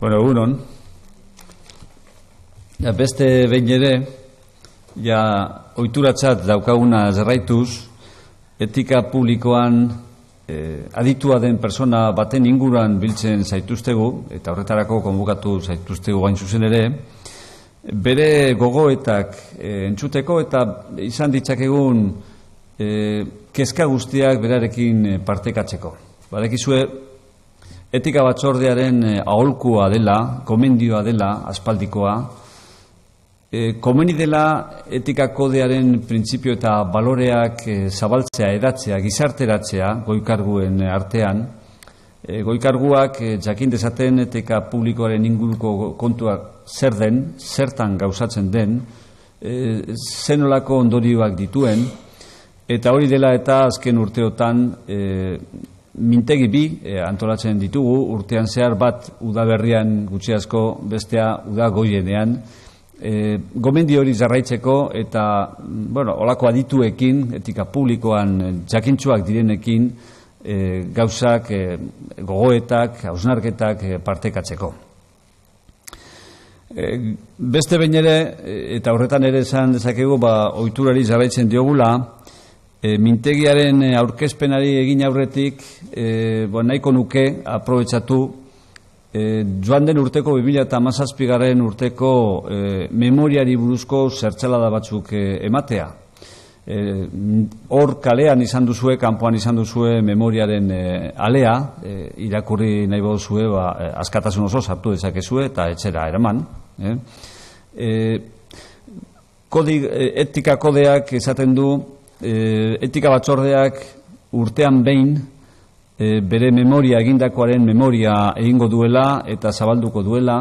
Bueno, egunon. Beste behin ere, ohituratzat daukaguna jarraituz, etika publikoan aditua den persona baten inguruan biltzen zaituztegu, eta horretarako konbokatu zaituztegu gain zuzen ere, bere gogoetak entzuteko eta izan ditzakegun kezka guztiak berarekin partekatzeko. Badakizue, etika batzordearen aholkua dela, gomendioa dela, aspaldikoa, komeni dela etika kodearen printzipio eta baloreak zabaltzea, edatzea, gizarteratzea goikarguen artean. Goikarguak jakin dezaten etika publikoaren inguruko kontuak zer den, zertan gauzatzen den, zenolako ondorioak dituen, eta hori dela eta azken urteotan mintegi bi antolatzen ditugu, urtean zehar bat udaberrian gutxi asko, bestea uda goienean, gomendi hori jarraitzeko eta olako adituekin, etika publikoan jakintsuak direnekin gauzak, gogoetak, hausnarketak partekatzeko. Beste behin ere, eta horretan ere esan dezakegu, ohiturari jarraitzen diogula, mintegiaren aurkezpenari egin aurretik nahiko nuke aprobetxatu joan den urteko 2017 urteko memoriari buruzko zertzelada batzuk ematea. Hor kalean izan duzue, kanpoan izan duzue memoriaren alea, irakurri nahi baduzue, askatasun oso sartu dezakezue eta etxera eraman. Etika kodeak esaten du, etika batzordeak urtean behin bere memoria egindakoaren memoria egingo duela eta zabalduko duela,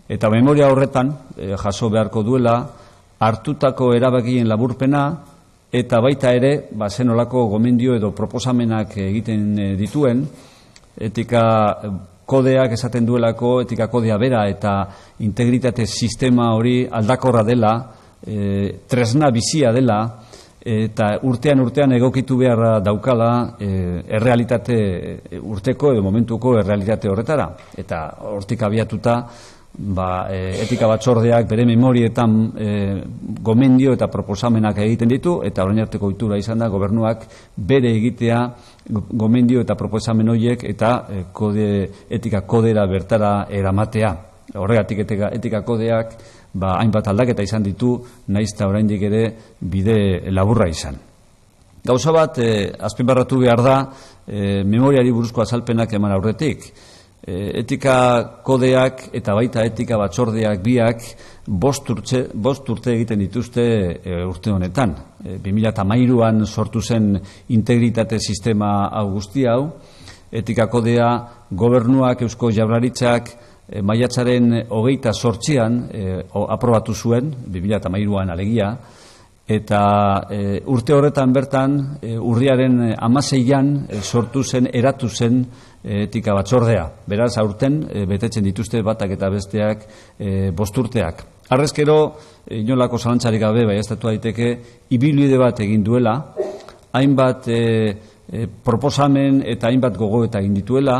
eta memoria horretan jaso beharko duela hartutako erabakien laburpena eta baita ere zenolako gomendio edo proposamenak egiten dituen. Etika kodeak esaten duelako, etika kodea bera eta integritate sistema hori aldakorra dela, tresna bizia dela, eta urtean egokitu beharra daukala errealitate urteko edo momentuko errealitate horretara. Eta hortik abiatuta etika batzordeak bere memorietan gomendio eta proposamenak egiten ditu, eta orain arteko ohitura izan da gobernuak bere egitea gomendio eta proposamen horiek eta etika kodera bertara eramatea. Horregatik etika kodeak hainbat aldaketa izan ditu, nahiz eta oraindik ere bide laburra izan. Gauza bat azpimarratu behar da memoriari buruzko azalpenak eman aurretik. Etika kodeak eta baita etika batzordeak biak 5 urte egiten dituzte urte honetan. 2013an sortu zen integritate sistema hau guzti hau. Etika kodea gobernuak, Eusko Jaurlaritzak maiatzaren 28an aprobatu zuen, 2013an alegia, eta urte horretan bertan, urriaren 16an sortu zen, eratu zen etika batzordea. Beraz, aurten betetzen dituzte batak eta besteak 5 urteak. Harrezkero, inolako zalantzarik gabe baieztatu daiteke, ibilbide bat egin duela, hainbat proposamen eta hainbat gogoeta egin dituela,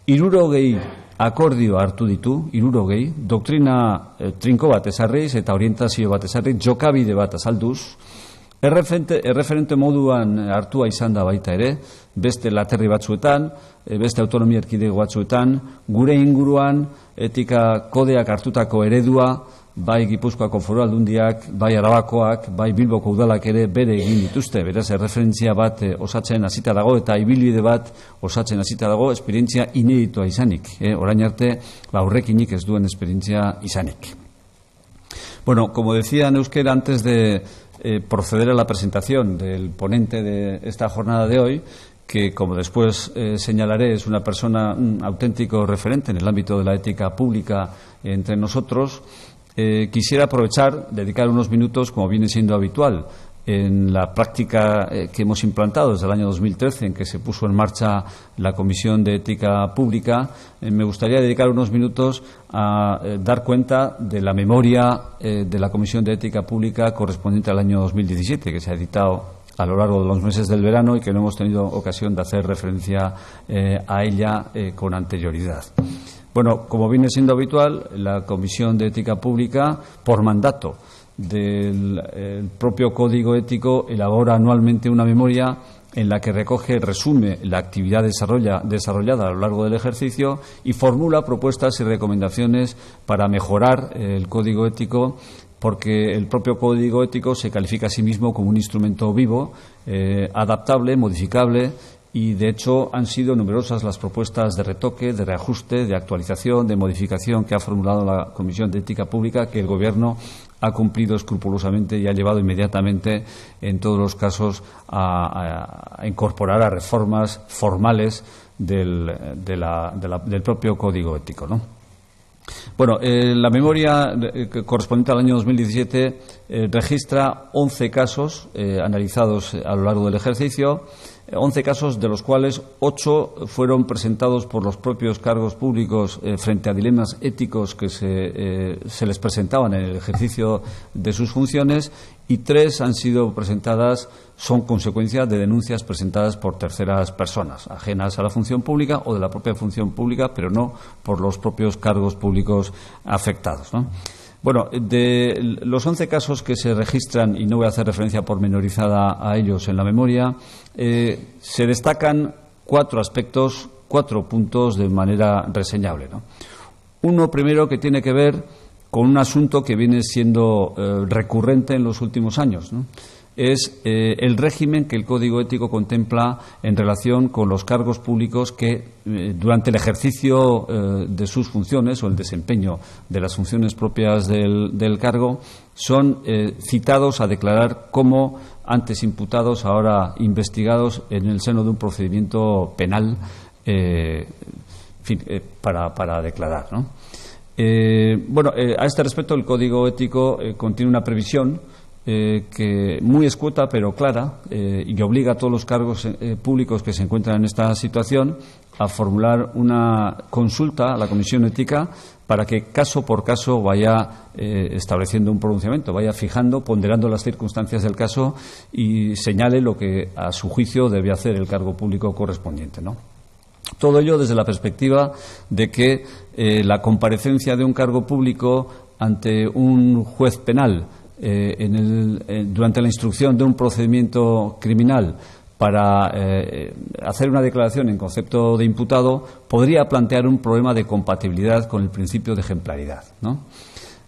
60 akordio hartu ditu, 60, doktrina trinko bat ezarriz eta orientazio bat ezarriz, jokabide bat azalduz, erreferente moduan hartua izan da baita ere, beste laterri batzuetan, beste autonomia erkidego batzuetan, gure inguruan etika kodeak hartutako eredua, bai Gipuzkoako Foru Aldundiak, bai Arabakoak, bai Bilboko udalak ere bere egin dituzte. Beraz, erreferentzia bat osatzen hasita dago eta ibilbide bat osatzen hasita dago, esperientzia ineditua izanik. Orain arte, aurrekinik ez duen esperientzia izanik. Bueno, como decía en euskera antes de proceder a la presentación del ponente de esta jornada de hoy, que como después señalaré es una persona, un auténtico referente en el ámbito de la ética pública entre nosotros, quisiera aprovechar, dedicar unos minutos, como viene siendo habitual, en la práctica que hemos implantado desde el año 2013, en que se puso en marcha la Comisión de Ética Pública. Me gustaría dedicar unos minutos a dar cuenta de la memoria de la Comisión de Ética Pública correspondiente al año 2017, que se ha editado a lo largo de los meses del verano y que no hemos tenido ocasión de hacer referencia a ella con anterioridad. Bueno, como viene siendo habitual, la Comisión de Ética Pública, por mandato del propio Código Ético, elabora anualmente una memoria en la que recoge, resume la actividad desarrollada a lo largo del ejercicio y formula propuestas y recomendaciones para mejorar el Código Ético, porque el propio Código Ético se califica a sí mismo como un instrumento vivo, adaptable, modificable, y de hecho han sido numerosas las propuestas de retoque, de reajuste, de actualización, de modificación que ha formulado la Comisión de Ética Pública, que el Gobierno ha cumplido escrupulosamente y ha llevado inmediatamente, en todos los casos, a incorporar a reformas formales del propio Código Ético, ¿no? Bueno, la memoria correspondiente al año 2017 registra 11 casos analizados a lo largo del ejercicio, 11 casos de los cuales 8 fueron presentados por los propios cargos públicos frente a dilemas éticos que se les presentaban en el ejercicio de sus funciones, y 3 son consecuencia de denuncias presentadas por terceras personas, ajenas a la función pública o de la propia función pública, pero no por los propios cargos públicos afectados, ¿no? Bueno, de los 11 casos que se registran, y no voy a hacer referencia pormenorizada a ellos en la memoria, se destacan 4 aspectos, 4 puntos de manera reseñable, ¿no? Uno primero, que tiene que ver con un asunto que viene siendo recurrente en los últimos años, ¿no? Es el régimen que el Código Ético contempla en relación con los cargos públicos que, durante el ejercicio de sus funciones o el desempeño de las funciones propias del cargo, son citados a declarar como antes imputados, ahora investigados en el seno de un procedimiento penal, para declarar, ¿no? A este respecto, el Código Ético contiene una previsión que muy escueta pero clara, y que obliga a todos los cargos públicos que se encuentran en esta situación a formular una consulta a la Comisión Ética para que caso por caso vaya estableciendo un pronunciamiento, vaya fijando, ponderando las circunstancias del caso y señale lo que a su juicio debe hacer el cargo público correspondiente, ¿no? Todo ello desde la perspectiva de que la comparecencia de un cargo público ante un juez penal durante la instrucción de un procedimiento criminal para hacer una declaración en concepto de imputado podría plantear un problema de compatibilidad con el principio de ejemplaridad, ¿no?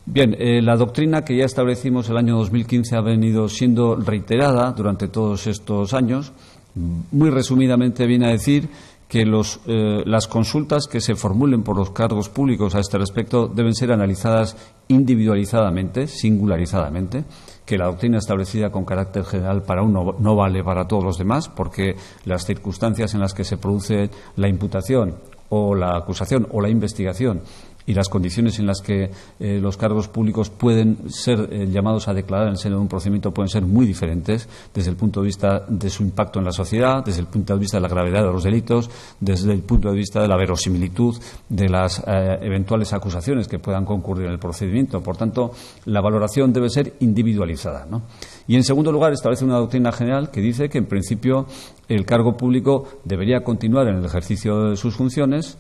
Bien, la doctrina que ya establecimos el año 2015 ha venido siendo reiterada durante todos estos años. Muy resumidamente viene a decir que las consultas que se formulen por los cargos públicos a este respecto deben ser analizadas individualizadamente, singularizadamente, que la doctrina establecida con carácter general para uno no vale para todos los demás, porque las circunstancias en las que se produce la imputación o la acusación o la investigación y las condiciones en las que los cargos públicos pueden ser llamados a declarar en el seno de un procedimiento pueden ser muy diferentes desde el punto de vista de su impacto en la sociedad, desde el punto de vista de la gravedad de los delitos, desde el punto de vista de la verosimilitud de las eventuales acusaciones que puedan concurrir en el procedimiento. Por tanto, la valoración debe ser individualizada, ¿no? Y, en segundo lugar, establece una doctrina general que dice que, en principio, el cargo público debería continuar en el ejercicio de sus funciones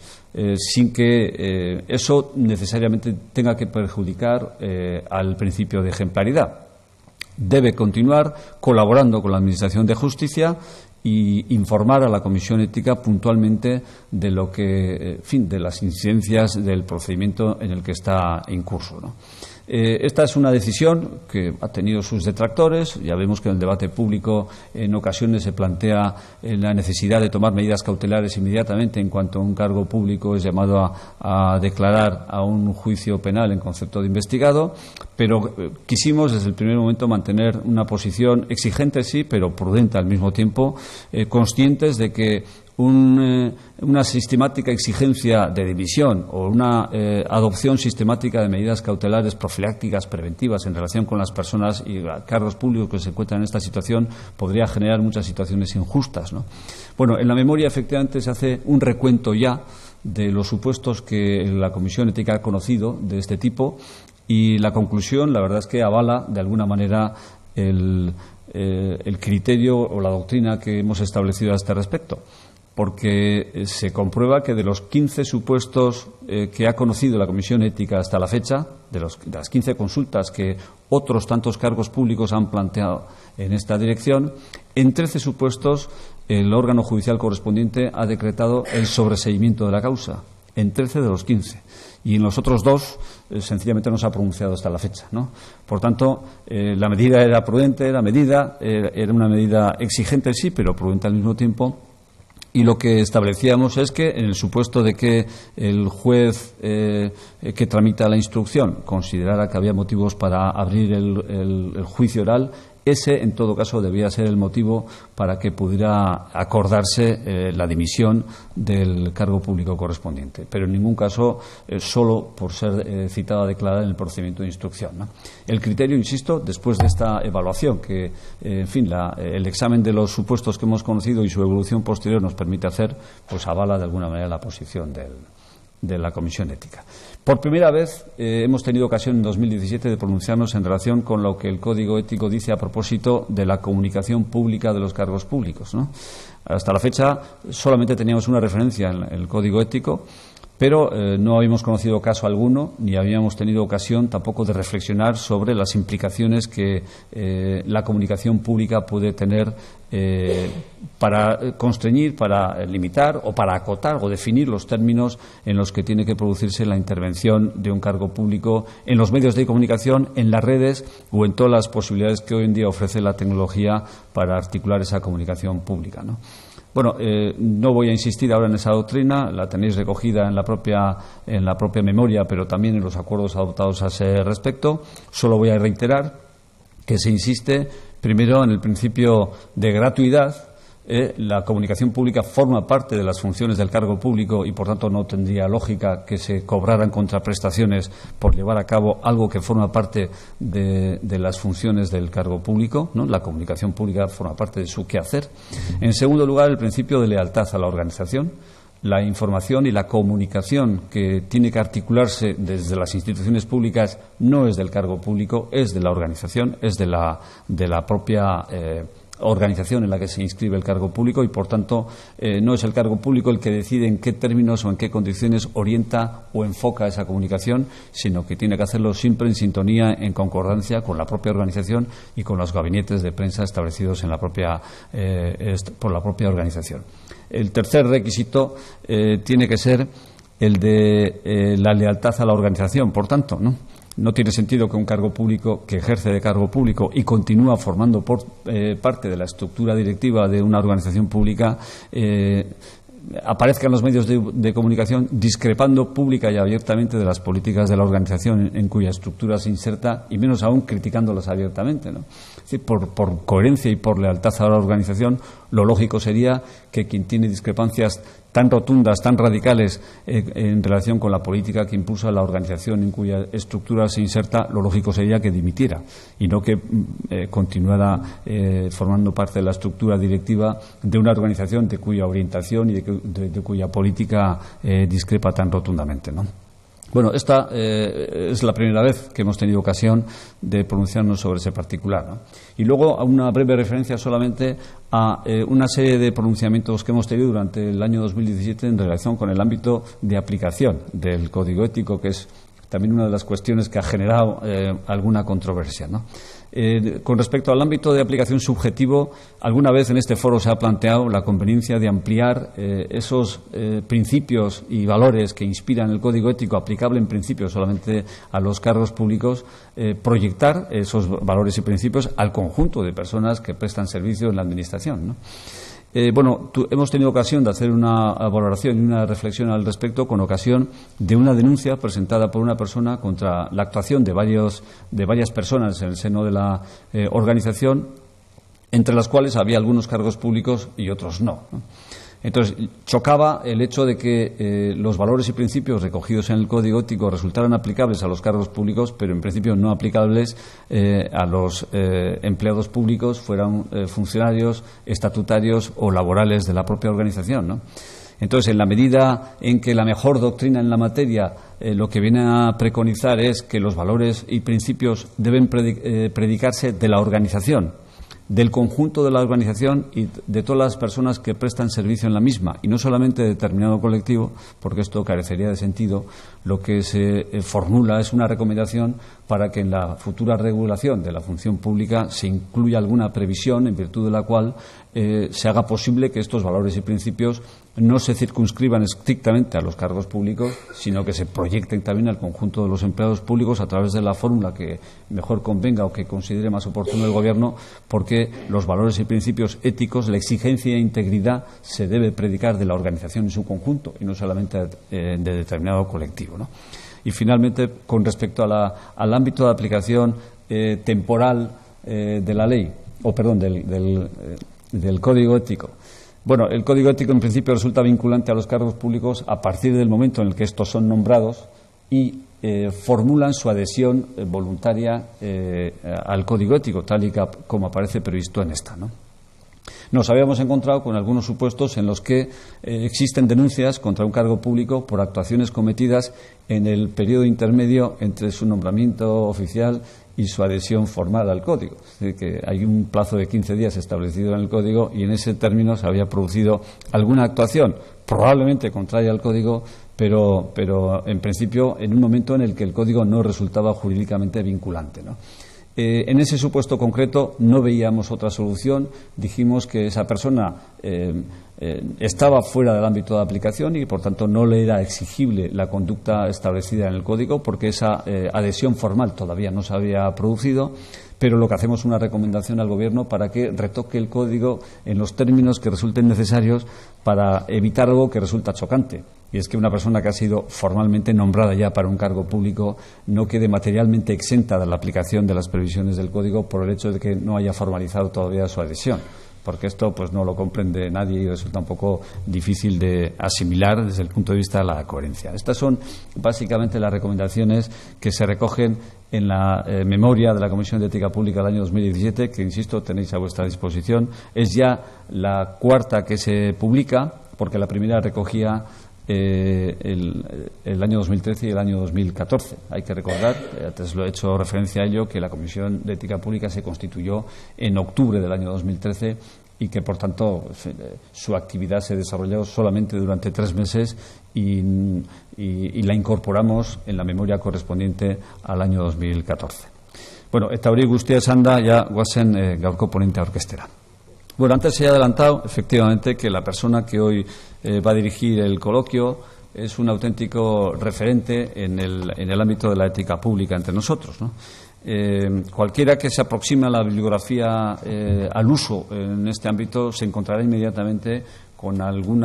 sin que eso necesariamente tenga que perjudicar al principio de ejemplaridad. Debe continuar colaborando con la Administración de Justicia y informar a la Comisión Ética puntualmente de lo que, de las incidencias del procedimiento en el que está en curso, ¿no? Esta es una decisión que ha tenido sus detractores. Ya vemos que en el debate público en ocasiones se plantea la necesidad de tomar medidas cautelares inmediatamente en cuanto un cargo público es llamado a declarar a un juicio penal en concepto de investigado, pero quisimos desde el primer momento mantener una posición exigente, sí, pero prudente al mismo tiempo, conscientes de que una sistemática exigencia de dimisión o una adopción sistemática de medidas cautelares profilácticas preventivas en relación con las personas y cargos públicos que se encuentran en esta situación podría generar muchas situaciones injustas, ¿no? Bueno, en la memoria efectivamente se hace un recuento ya de los supuestos que la Comisión Ética ha conocido de este tipo, y la conclusión, la verdad, es que avala de alguna manera el criterio o la doctrina que hemos establecido a este respecto. porque se comprueba que de los 15 supuestos que ha conocido la Comisión Ética hasta la fecha, de las 15 consultas que otros tantos cargos públicos han planteado en esta dirección, en 13 supuestos el órgano judicial correspondiente ha decretado el sobreseimiento de la causa, en 13 de los 15. Y en los otros 2 sencillamente no se ha pronunciado hasta la fecha, ¿no? Por tanto, la medida era prudente, era una medida exigente, sí, pero prudente al mismo tiempo. Y lo que establecíamos es que, en el supuesto de que el juez que tramita la instrucción considerara que había motivos para abrir el juicio oral, ese, en todo caso, debía ser el motivo para que pudiera acordarse la dimisión del cargo público correspondiente. Pero en ningún caso solo por ser citada a declarar en el procedimiento de instrucción, ¿no? El criterio, insisto, después de esta evaluación que, en fin, el examen de los supuestos que hemos conocido y su evolución posterior nos permite hacer, pues avala de alguna manera la posición de la Comisión Ética. Por primera vez hemos tenido ocasión en 2017 de pronunciarnos en relación con lo que el Código Ético dice a propósito de la comunicación pública de los cargos públicos, ¿no? Hasta la fecha solamente teníamos una referencia en el Código Ético, pero no habíamos conocido caso alguno ni habíamos tenido ocasión tampoco de reflexionar sobre las implicaciones que la comunicación pública puede tener para constreñir, para limitar o para acotar o definir los términos en los que tiene que producirse la intervención de un cargo público en los medios de comunicación, en las redes o en todas las posibilidades que hoy en día ofrece la tecnología para articular esa comunicación pública, ¿no? Bueno, no voy a insistir ahora en esa doctrina, la tenéis recogida en la propia memoria, pero también en los acuerdos adoptados a ese respecto. Solo voy a reiterar que se insiste primero en el principio de gratuidad. La comunicación pública forma parte de las funciones del cargo público y, por tanto, no tendría lógica que se cobraran contraprestaciones por llevar a cabo algo que forma parte de las funciones del cargo público, ¿no? La comunicación pública forma parte de su quehacer. En segundo lugar, el principio de lealtad a la organización. La información y la comunicación que tiene que articularse desde las instituciones públicas no es del cargo público, es de la organización, es de la propia organización en la que se inscribe el cargo público y, por tanto, no es el cargo público el que decide en qué términos o en qué condiciones orienta o enfoca esa comunicación, sino que tiene que hacerlo siempre en sintonía, en concordancia con la propia organización y con los gabinetes de prensa establecidos en por la propia organización. El tercer requisito tiene que ser el de la lealtad a la organización. Por tanto, no tiene sentido que un cargo público que ejerce de cargo público y continúa formando parte de la estructura directiva de una organización pública aparezca en los medios de comunicación discrepando pública y abiertamente de las políticas de la organización en cuya estructura se inserta, y menos aún criticándolas abiertamente, ¿no? Es decir, por coherencia y por lealtad a la organización, lo lógico sería que quien tiene discrepancias tan rotundas, tan radicales en relación con la política que impulsa la organización en cuya estructura se inserta, lo lógico sería que dimitiera y no que continuara formando parte de la estructura directiva de una organización de cuya orientación y de cuya política discrepa tan rotundamente, ¿no? Bueno, esta es la primera vez que hemos tenido ocasión de pronunciarnos sobre ese particular, ¿no? Y luego una breve referencia solamente a una serie de pronunciamientos que hemos tenido durante el año 2017 en relación con el ámbito de aplicación del Código Ético, que es también una de las cuestiones que ha generado alguna controversia, ¿no? Con respecto al ámbito de aplicación subjetivo, alguna vez en este foro se ha planteado la conveniencia de ampliar esos principios y valores que inspiran el Código Ético, aplicable en principio solamente a los cargos públicos, proyectar esos valores y principios al conjunto de personas que prestan servicio en la Administración, ¿no? Hemos tenido ocasión de hacer una valoración y una reflexión al respecto con ocasión de una denuncia presentada por una persona contra la actuación de varias personas en el seno de la organización, entre las cuales había algunos cargos públicos y otros no. Entonces, chocaba el hecho de que los valores y principios recogidos en el Código Ético resultaran aplicables a los cargos públicos, pero en principio no aplicables a los empleados públicos, fueran funcionarios, estatutarios o laborales de la propia organización, ¿no? Entonces, en la medida en que la mejor doctrina en la materia lo que viene a preconizar es que los valores y principios deben predicarse de la organización, del conjunto de la organización y de todas las personas que prestan servicio en la misma, y no solamente de determinado colectivo, porque esto carecería de sentido. Lo que se formula es una recomendación para que en la futura regulación de la función pública se incluya alguna previsión en virtud de la cual se haga posible que estos valores y principios no se circunscriban estrictamente a los cargos públicos, sino que se proyecten también al conjunto de los empleados públicos a través de la fórmula que mejor convenga o que considere más oportuno el Gobierno, porque los valores y principios éticos, la exigencia e integridad se debe predicar de la organización en su conjunto y no solamente de determinado colectivo, ¿no? Y finalmente, con respecto al ámbito de aplicación temporal de la ley, del Código Ético. Bueno, el Código Ético en principio resulta vinculante a los cargos públicos a partir del momento en el que estos son nombrados y formulan su adhesión voluntaria al Código Ético, tal y como aparece previsto en esta, ¿no? Nos habíamos encontrado con algunos supuestos en los que existen denuncias contra un cargo público por actuaciones cometidas en el periodo intermedio entre su nombramiento oficial y su adhesión formal al Código. Es decir, que hay un plazo de 15 días establecido en el Código y en ese término se había producido alguna actuación, probablemente contraria al Código, pero en principio en un momento en el que el Código no resultaba jurídicamente vinculante, ¿no? En ese supuesto concreto no veíamos otra solución. Dijimos que esa persona estaba fuera del ámbito de aplicación y, por tanto, no le era exigible la conducta establecida en el Código porque esa adhesión formal todavía no se había producido. Pero lo que hacemos es una recomendación al Gobierno para que retoque el Código en los términos que resulten necesarios para evitar algo que resulta chocante. Y es que una persona que ha sido formalmente nombrada ya para un cargo público no quede materialmente exenta de la aplicación de las previsiones del Código por el hecho de que no haya formalizado todavía su adhesión, porque esto pues no lo comprende nadie y resulta un poco difícil de asimilar desde el punto de vista de la coherencia. Estas son básicamente las recomendaciones que se recogen en la memoria de la Comisión de Ética Pública del año 2017, que, insisto, tenéis a vuestra disposición. Es ya la cuarta que se publica, porque la primera recogía el año 2013 y el año 2014. Hay que recordar, antes lo he hecho referencia a ello, que la Comisión de Ética Pública se constituyó en octubre del año 2013 y que, por tanto, su actividad se desarrolló solamente durante 3 meses y la incorporamos en la memoria correspondiente al año 2014. Bueno, eta hori guztia esanda, ya guazen gaurko ponente orkestera. Bueno, antes se ha adelantado, efectivamente, que la persona que hoy va a dirigir el coloquio es un auténtico referente en el ámbito de la ética pública entre nosotros, ¿no? Cualquiera que se aproxime a la bibliografía al uso en este ámbito se encontrará inmediatamente con algún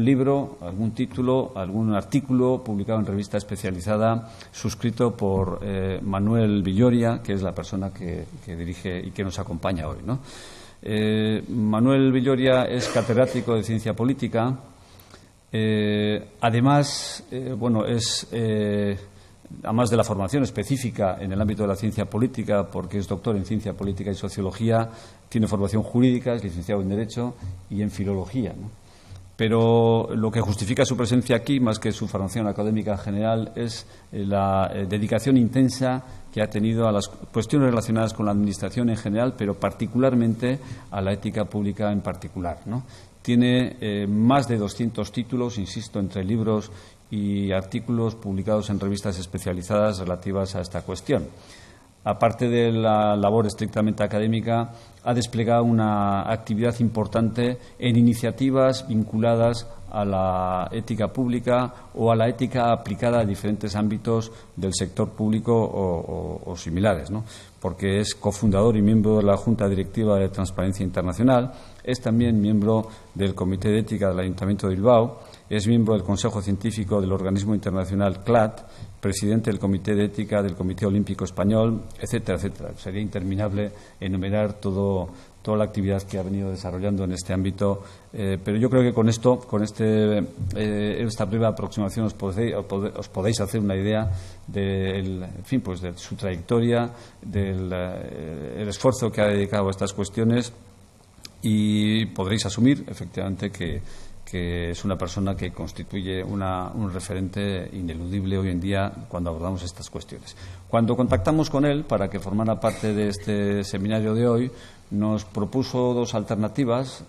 libro, algún título, algún artículo publicado en revista especializada suscrito por Manuel Villoria, que es la persona que dirige y que nos acompaña hoy, ¿no? Manuel Villoria es catedrático de Ciencia Política. Además, además de la formación específica en el ámbito de la ciencia política, porque es doctor en Ciencia Política y Sociología, tiene formación jurídica, es licenciado en Derecho y en Filología, ¿no? Pero lo que justifica su presencia aquí, más que su formación académica general, es la dedicación intensa que ha tenido a las cuestiones relacionadas con la Administración en general, pero particularmente a la ética pública en particular, ¿no? Tiene más de 200 títulos, insisto, entre libros y artículos publicados en revistas especializadas relativas a esta cuestión. Aparte de la labor estrictamente académica, ha desplegado una actividad importante en iniciativas vinculadas a la ética pública o a la ética aplicada a diferentes ámbitos del sector público o similares, ¿no? Porque es cofundador y miembro de la Junta Directiva de Transparencia Internacional, es también miembro del Comité de Ética del Ayuntamiento de Bilbao, es miembro del Consejo Científico del organismo internacional CLAT, presidente del Comité de Ética del Comité Olímpico Español, etcétera, etcétera. Sería interminable enumerar toda la actividad que ha venido desarrollando en este ámbito, pero yo creo que con esta breve aproximación os podéis hacer una idea de su trayectoria, del esfuerzo que ha dedicado a estas cuestiones y podréis asumir efectivamente que que es una persona que constituye un referente ineludible hoy en día cuando abordamos estas cuestiones. Cuando contactamos con él para que formara parte de este seminario de hoy, nos propuso dos alternativas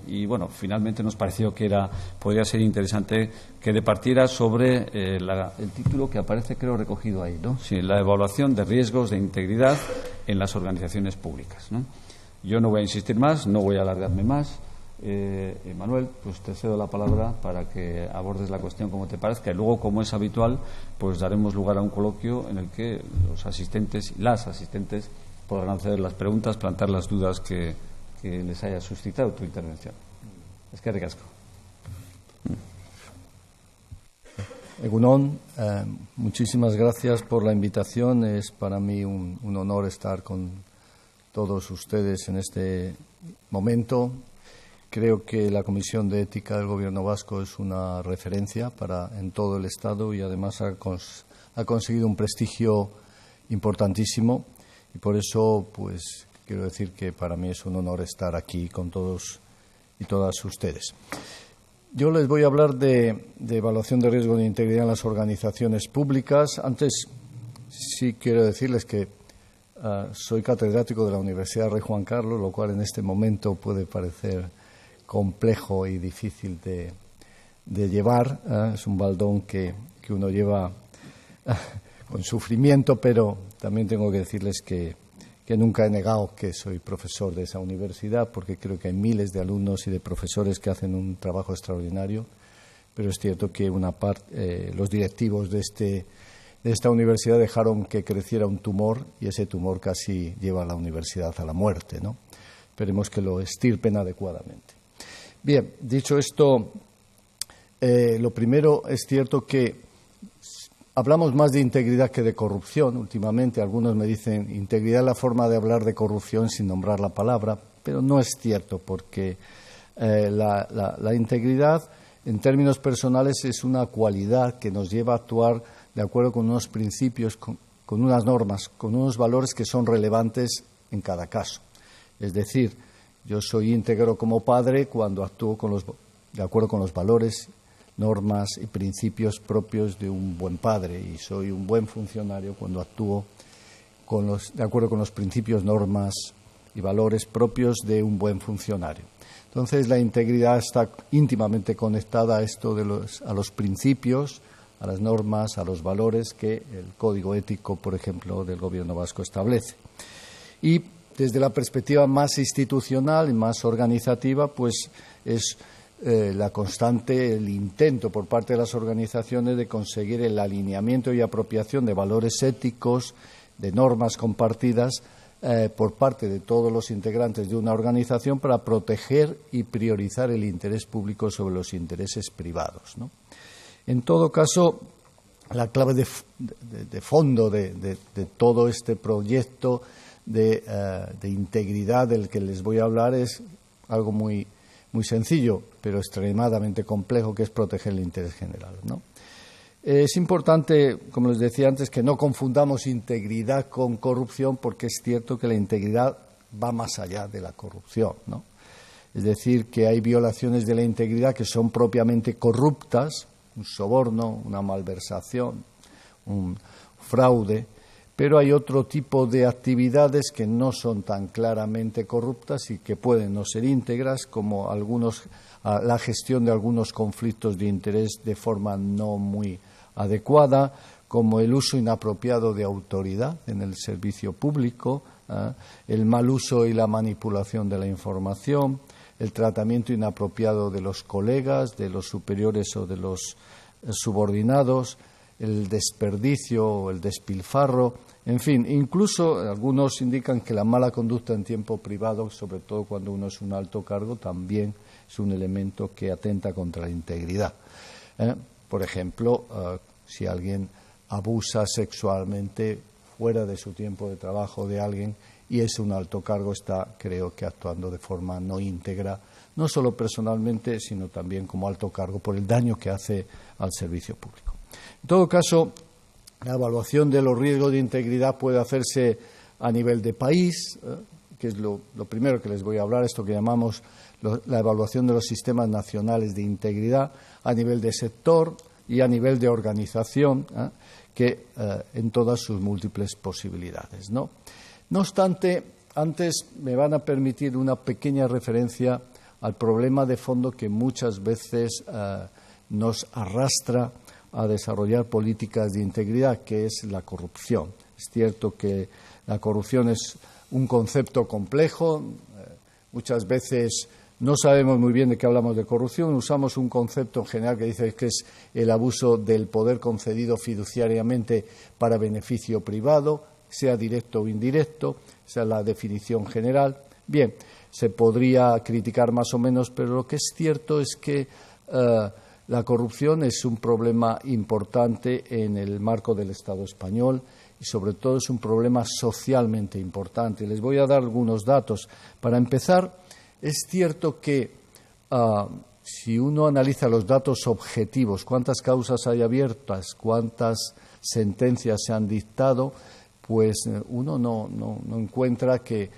y, bueno, finalmente nos pareció que podría ser interesante que departiera sobre el título que aparece, creo, recogido ahí, ¿no? Sí, la evaluación de riesgos de integridad en las organizaciones públicas, ¿no? Yo no voy a insistir más, no voy a alargarme más. Manuel, pues te cedo la palabra para que abordes la cuestión como te parezca y luego, como es habitual, pues daremos lugar a un coloquio en el que los asistentes y las asistentes podrán hacer las preguntas, plantear las dudas que les haya suscitado tu intervención. Eskerrik asko. Egunon, muchísimas gracias por la invitación. Es para mí un honor estar con todos ustedes en este momento. Creo que la Comisión de Ética del Gobierno vasco es una referencia en todo el Estado y además ha conseguido un prestigio importantísimo y por eso pues quiero decir que para mí es un honor estar aquí con todos y todas ustedes. Yo les voy a hablar de evaluación de riesgo de integridad en las organizaciones públicas. Antes sí quiero decirles que soy catedrático de la Universidad Rey Juan Carlos, lo cual en este momento puede parecer complejo y difícil de llevar. Es un baldón que uno lleva con sufrimiento, pero también tengo que decirles que nunca he negado que soy profesor de esa universidad, porque creo que hay miles de alumnos y de profesores que hacen un trabajo extraordinario, pero es cierto que los directivos de esta universidad dejaron que creciera un tumor y ese tumor casi lleva a la universidad a la muerte, ¿no? Esperemos que lo extirpen adecuadamente. Bien, dicho esto, lo primero es cierto que hablamos más de integridad que de corrupción. Últimamente algunos me dicen integridad es la forma de hablar de corrupción sin nombrar la palabra, pero no es cierto porque la integridad en términos personales es una cualidad que nos lleva a actuar de acuerdo con unos principios, con unas normas, con unos valores que son relevantes en cada caso. Es decir, yo soy íntegro como padre cuando actúo de acuerdo con los valores, normas y principios propios de un buen padre, y soy un buen funcionario cuando actúo de acuerdo con los principios, normas y valores propios de un buen funcionario. Entonces, la integridad está íntimamente conectada a los principios, a las normas, a los valores que el Código Ético, por ejemplo, del Gobierno vasco establece. Y desde la perspectiva más institucional y más organizativa, pues es el intento por parte de las organizaciones de conseguir el alineamiento y apropiación de valores éticos, de normas compartidas por parte de todos los integrantes de una organización para proteger y priorizar el interés público sobre los intereses privados, ¿no? En todo caso, la clave de fondo de todo este proyecto de integridad del que les voy a hablar es algo muy sencillo, pero extremadamente complejo, que es proteger el interés general, ¿no? Es importante, como les decía antes, que no confundamos integridad con corrupción, porque es cierto que la integridad va más allá de la corrupción, ¿no? Es decir, que hay violaciones de la integridad que son propiamente corruptas, un soborno, una malversación, un fraude, pero hay otro tipo de actividades que no son tan claramente corruptas y que pueden no ser íntegras, como la gestión de algunos conflictos de interés de forma no muy adecuada, como el uso inapropiado de autoridad en el servicio público, el mal uso y la manipulación de la información, el tratamiento inapropiado de los colegas, de los superiores o de los subordinados, el desperdicio o el despilfarro, en fin, incluso algunos indican que la mala conducta en tiempo privado, sobre todo cuando uno es un alto cargo, también es un elemento que atenta contra la integridad. Por ejemplo, si alguien abusa sexualmente fuera de su tiempo de trabajo de alguien y es un alto cargo, está, creo que, actuando de forma no íntegra, no solo personalmente, sino también como alto cargo por el daño que hace al servicio público. En todo caso, la evaluación de los riesgos de integridad puede hacerse a nivel de país, que es lo primero que les voy a hablar, esto que llamamos la evaluación de los sistemas nacionales de integridad a nivel de sector y a nivel de organización, en todas sus múltiples posibilidades, ¿no? No obstante, antes me van a permitir una pequeña referencia al problema de fondo que muchas veces nos arrastra a desarrollar políticas de integridad, que es la corrupción. Es cierto que la corrupción es un concepto complejo, muchas veces no sabemos muy bien de qué hablamos de corrupción, usamos un concepto en general que dice que es el abuso del poder concedido fiduciariamente para beneficio privado, sea directo o indirecto, esa es la definición general. Bien, se podría criticar más o menos, pero lo que es cierto es que la corrupción es un problema importante en el marco del Estado español y sobre todo es un problema socialmente importante. Les voy a dar algunos datos. Para empezar, es cierto que si uno analiza los datos objetivos, cuántas causas hay abiertas, cuántas sentencias se han dictado, pues uno no encuentra que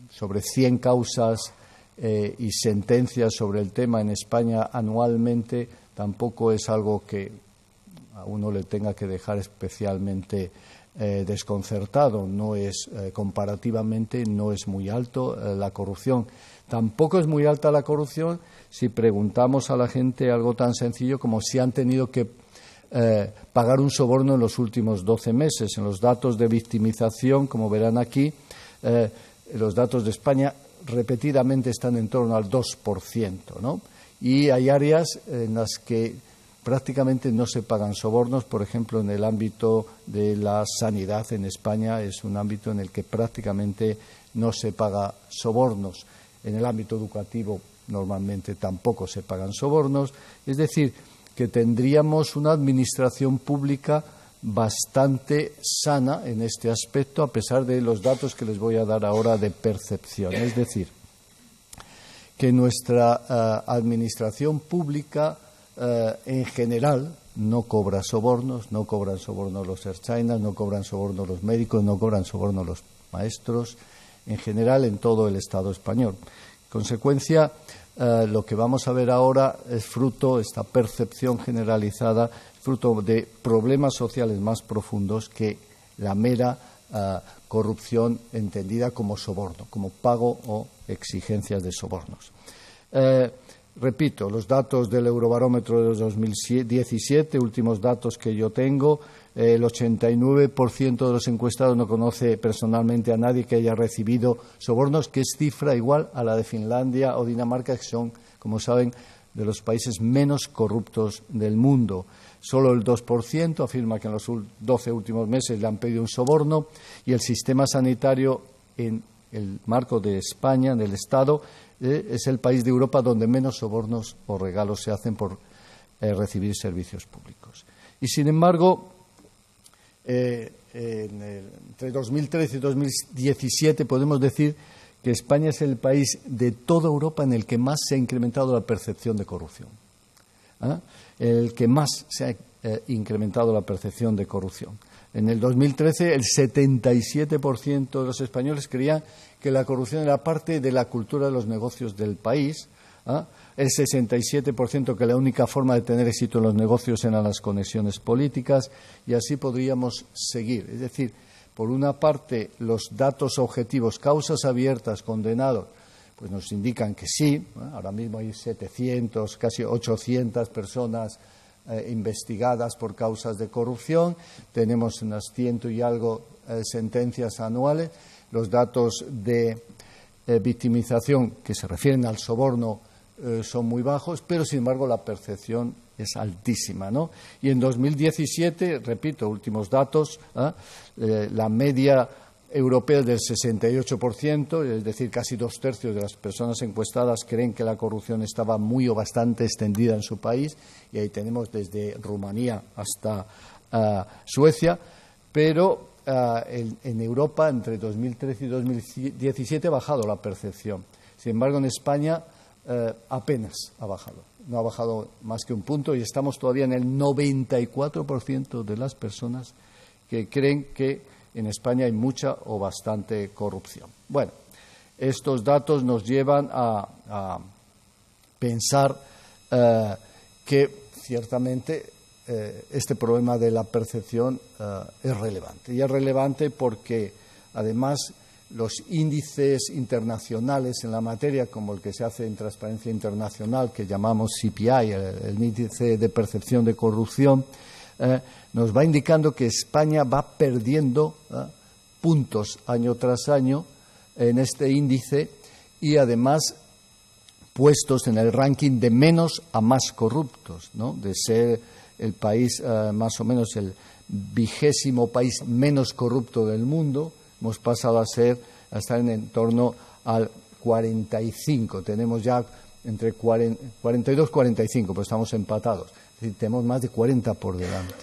sobre 100 causas y sentencias sobre el tema en España anualmente tampoco es algo que a uno le tenga que dejar especialmente desconcertado. No es comparativamente, no es muy alto la corrupción. Tampoco es muy alta la corrupción si preguntamos a la gente algo tan sencillo como si han tenido que pagar un soborno en los últimos 12 meses. En los datos de victimización, como verán aquí, los datos de España repetidamente están en torno al 2%, ¿no? Y hay áreas en las que prácticamente no se pagan sobornos. Por ejemplo, en el ámbito de la sanidad en España es un ámbito en el que prácticamente no se paga sobornos. En el ámbito educativo normalmente tampoco se pagan sobornos. Es decir, que tendríamos una administración pública bastante sana en este aspecto, a pesar de los datos que les voy a dar ahora de percepción. Es decir, que nuestra administración pública en general no cobra sobornos, no cobran sobornos los ertzainas, no cobran sobornos los médicos, no cobran sobornos los maestros, en general en todo el Estado español. En consecuencia, lo que vamos a ver ahora es fruto, esta percepción generalizada, fruto de problemas sociales más profundos que la mera corrupción entendida como soborno, como pago o exigencias de sobornos. Repito, los datos del Eurobarómetro de 2017, últimos datos que yo tengo, el 89% de los encuestados no conoce personalmente a nadie que haya recibido sobornos, que es cifra igual a la de Finlandia o Dinamarca, que son, como saben, de los países menos corruptos del mundo. Solo el 2% afirma que en los 12 últimos meses le han pedido un soborno, y el sistema sanitario en el marco de España, en el Estado, es el país de Europa donde menos sobornos o regalos se hacen por recibir servicios públicos. Y, sin embargo, entre 2013 y 2017 podemos decir que España es el país de toda Europa en el que más se ha incrementado la percepción de corrupción. El que más se ha incrementado la percepción de corrupción. En el 2013, el 77% de los españoles creían que la corrupción era parte de la cultura de los negocios del país. El 67% que la única forma de tener éxito en los negocios eran las conexiones políticas, y así podríamos seguir. Es decir, por una parte, los datos objetivos, causas abiertas, condenados, pues nos indican que sí. Ahora mismo hay 700, casi 800 personas investigadas por causas de corrupción. Tenemos unas 100 y algo sentencias anuales. Los datos de victimización que se refieren al soborno son muy bajos, pero sin embargo la percepción es altísima, ¿no? Y en 2017, repito, últimos datos, la media europea es del 68%, es decir, casi 2/3 de las personas encuestadas creen que la corrupción estaba muy o bastante extendida en su país, y ahí tenemos desde Rumanía hasta Suecia, pero en Europa entre 2013 y 2017 ha bajado la percepción. Sin embargo, en España apenas ha bajado, no ha bajado más que un punto, y estamos todavía en el 94% de las personas que creen que en España hay mucha o bastante corrupción. Bueno, estos datos nos llevan a pensar que ciertamente este problema de la percepción es relevante. Y es relevante porque, además, los índices internacionales en la materia, como el que se hace en Transparencia Internacional, que llamamos CPI, el índice de percepción de corrupción, nos va indicando que España va perdiendo puntos año tras año en este índice y, además, puestos en el ranking de menos a más corruptos, ¿no? De ser el país, más o menos el 20º país menos corrupto del mundo, hemos pasado a estar en torno al 45. Tenemos ya entre 42 y 45, pero estamos empatados. Es decir, tenemos más de 40 por delante.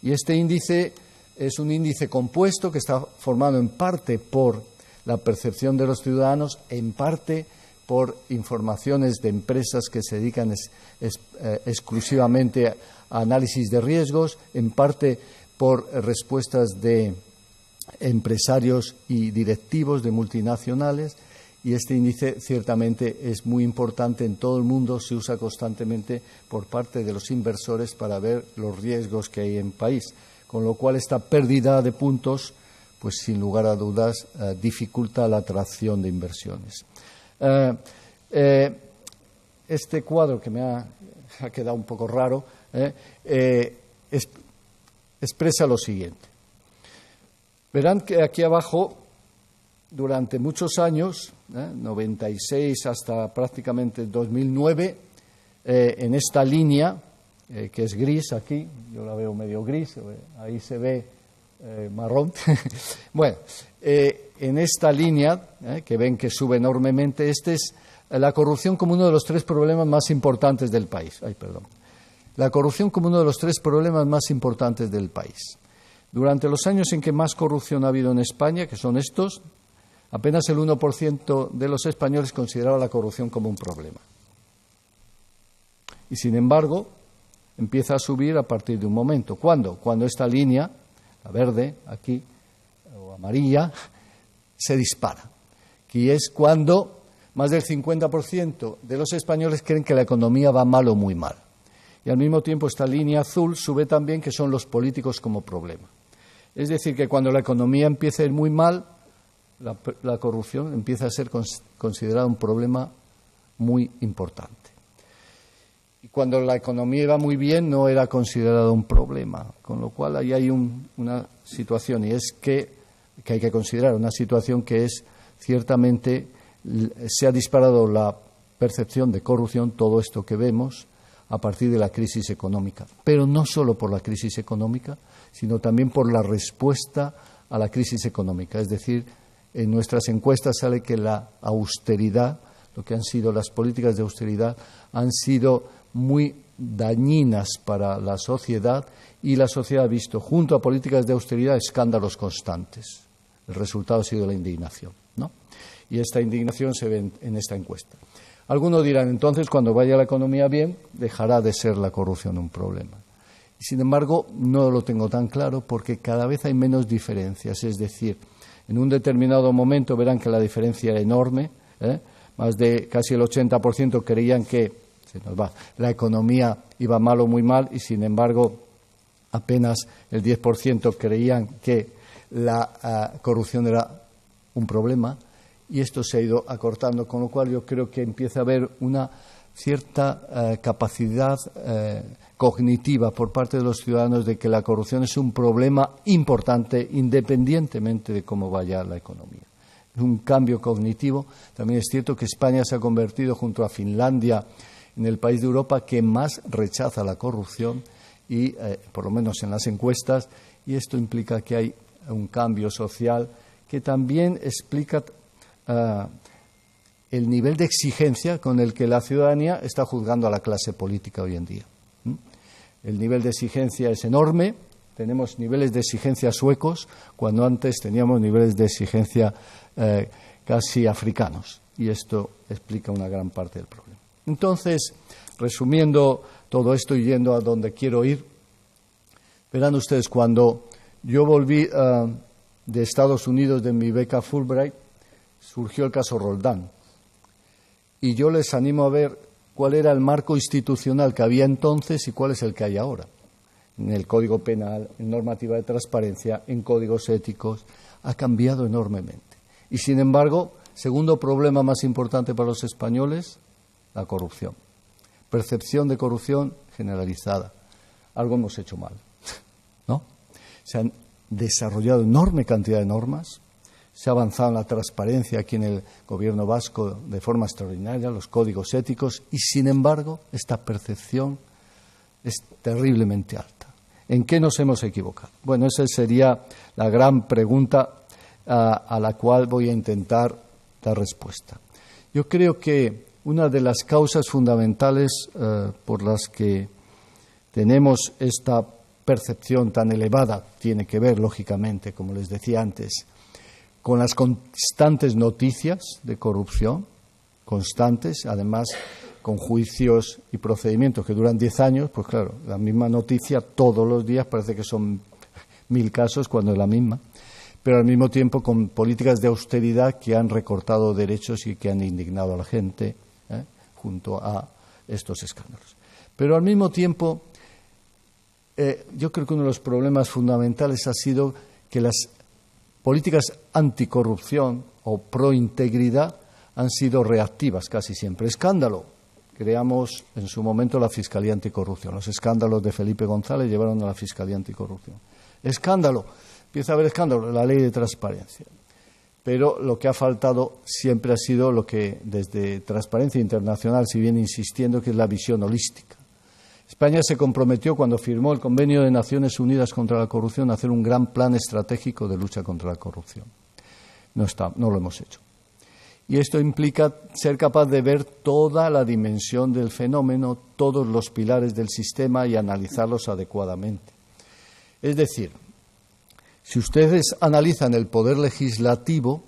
Y este índice es un índice compuesto que está formado en parte por la percepción de los ciudadanos, en parte por informaciones de empresas que se dedican exclusivamente a análisis de riesgos, en parte por respuestas de empresarios y directivos de multinacionales, y este índice ciertamente es muy importante en todo el mundo, se usa constantemente por parte de los inversores para ver los riesgos que hay en el país, con lo cual esta pérdida de puntos, pues sin lugar a dudas, dificulta la atracción de inversiones. Este cuadro, que me ha quedado un poco raro, expresa lo siguiente. Verán que aquí abajo, durante muchos años, 96 hasta prácticamente 2009, en esta línea, que es gris aquí, yo la veo medio gris, ahí se ve marrón. Bueno, en esta línea, que ven que sube enormemente, este es la corrupción como uno de los 3 problemas más importantes del país. La corrupción como uno de los 3 problemas más importantes del país. Durante los años en que más corrupción ha habido en España, que son estos, apenas el 1% de los españoles consideraba la corrupción como un problema. Y, sin embargo, empieza a subir a partir de un momento. ¿Cuándo? Cuando esta línea, la verde, aquí, o amarilla, se dispara. Y es cuando más del 50% de los españoles creen que la economía va mal o muy mal. Y al mismo tiempo esta línea azul sube también, que son los políticos como problema. Es decir, que cuando la economía empieza a ir muy mal, la corrupción empieza a ser considerada un problema muy importante. Y cuando la economía iba muy bien, no era considerado un problema. Con lo cual, ahí hay una situación, y es que hay que considerar una situación que es ciertamente, se ha disparado la percepción de corrupción, todo esto que vemos, a partir de la crisis económica. Pero no solo por la crisis económica, sino también por la respuesta a la crisis económica. Es decir, en nuestras encuestas sale que la austeridad, lo que han sido las políticas de austeridad, han sido muy dañinas para la sociedad, y la sociedad ha visto, junto a políticas de austeridad, escándalos constantes. El resultado ha sido la indignación, ¿no? Y esta indignación se ve en esta encuesta. Algunos dirán, entonces, cuando vaya la economía bien, dejará de ser la corrupción un problema. Y, sin embargo, no lo tengo tan claro, porque cada vez hay menos diferencias. Es decir, en un determinado momento verán que la diferencia era enorme, más de casi el 80% creían que la economía iba mal o muy mal, y, sin embargo, apenas el 10% creían que la corrupción era un problema. Y esto se ha ido acortando, con lo cual yo creo que empieza a haber una cierta capacidad cognitiva por parte de los ciudadanos de que la corrupción es un problema importante, independientemente de cómo vaya la economía. Es un cambio cognitivo. También es cierto que España se ha convertido, junto a Finlandia, en el país de Europa que más rechaza la corrupción, y por lo menos en las encuestas, y esto implica que hay un cambio social que también explica el nivel de exigencia con el que la ciudadanía está juzgando a la clase política hoy en día. El nivel de exigencia es enorme. Tenemos niveles de exigencia suecos, cuando antes teníamos niveles de exigencia casi africanos, y esto explica una gran parte del problema. Entonces, resumiendo todo esto y yendo a donde quiero ir, verán ustedes, cuando yo volví de Estados Unidos de mi beca Fulbright, surgió el caso Roldán. Y yo les animo a ver cuál era el marco institucional que había entonces y cuál es el que hay ahora. En el Código Penal, en normativa de transparencia, en códigos éticos, ha cambiado enormemente. Y, sin embargo, segundo problema más importante para los españoles, la corrupción. Percepción de corrupción generalizada. Algo hemos hecho mal, ¿no? Se han desarrollado enorme cantidad de normas, se ha avanzado en la transparencia aquí en el Gobierno vasco de forma extraordinaria, los códigos éticos, y, sin embargo, esta percepción es terriblemente alta. ¿En qué nos hemos equivocado? Bueno, esa sería la gran pregunta a la cual voy a intentar dar respuesta. Yo creo que una de las causas fundamentales por las que tenemos esta percepción tan elevada tiene que ver, lógicamente, como les decía antes, con las constantes noticias de corrupción, constantes, además con juicios y procedimientos que duran 10 años, pues claro, la misma noticia todos los días parece que son 1000 casos cuando es la misma, pero al mismo tiempo con políticas de austeridad que han recortado derechos y que han indignado a la gente junto a estos escándalos. Pero al mismo tiempo, yo creo que uno de los problemas fundamentales ha sido que las políticas anticorrupción o prointegridad han sido reactivas casi siempre. Escándalo. Creamos en su momento la Fiscalía Anticorrupción. Los escándalos de Felipe González llevaron a la Fiscalía Anticorrupción. Escándalo. Empieza a haber escándalo, la Ley de Transparencia. Pero lo que ha faltado siempre ha sido lo que desde Transparencia Internacional se viene insistiendo, que es la visión holística. España se comprometió cuando firmó el Convenio de Naciones Unidas contra la Corrupción a hacer un gran plan estratégico de lucha contra la corrupción. No lo hemos hecho. Y esto implica ser capaz de ver toda la dimensión del fenómeno, todos los pilares del sistema y analizarlos adecuadamente. Es decir, si ustedes analizan el poder legislativo,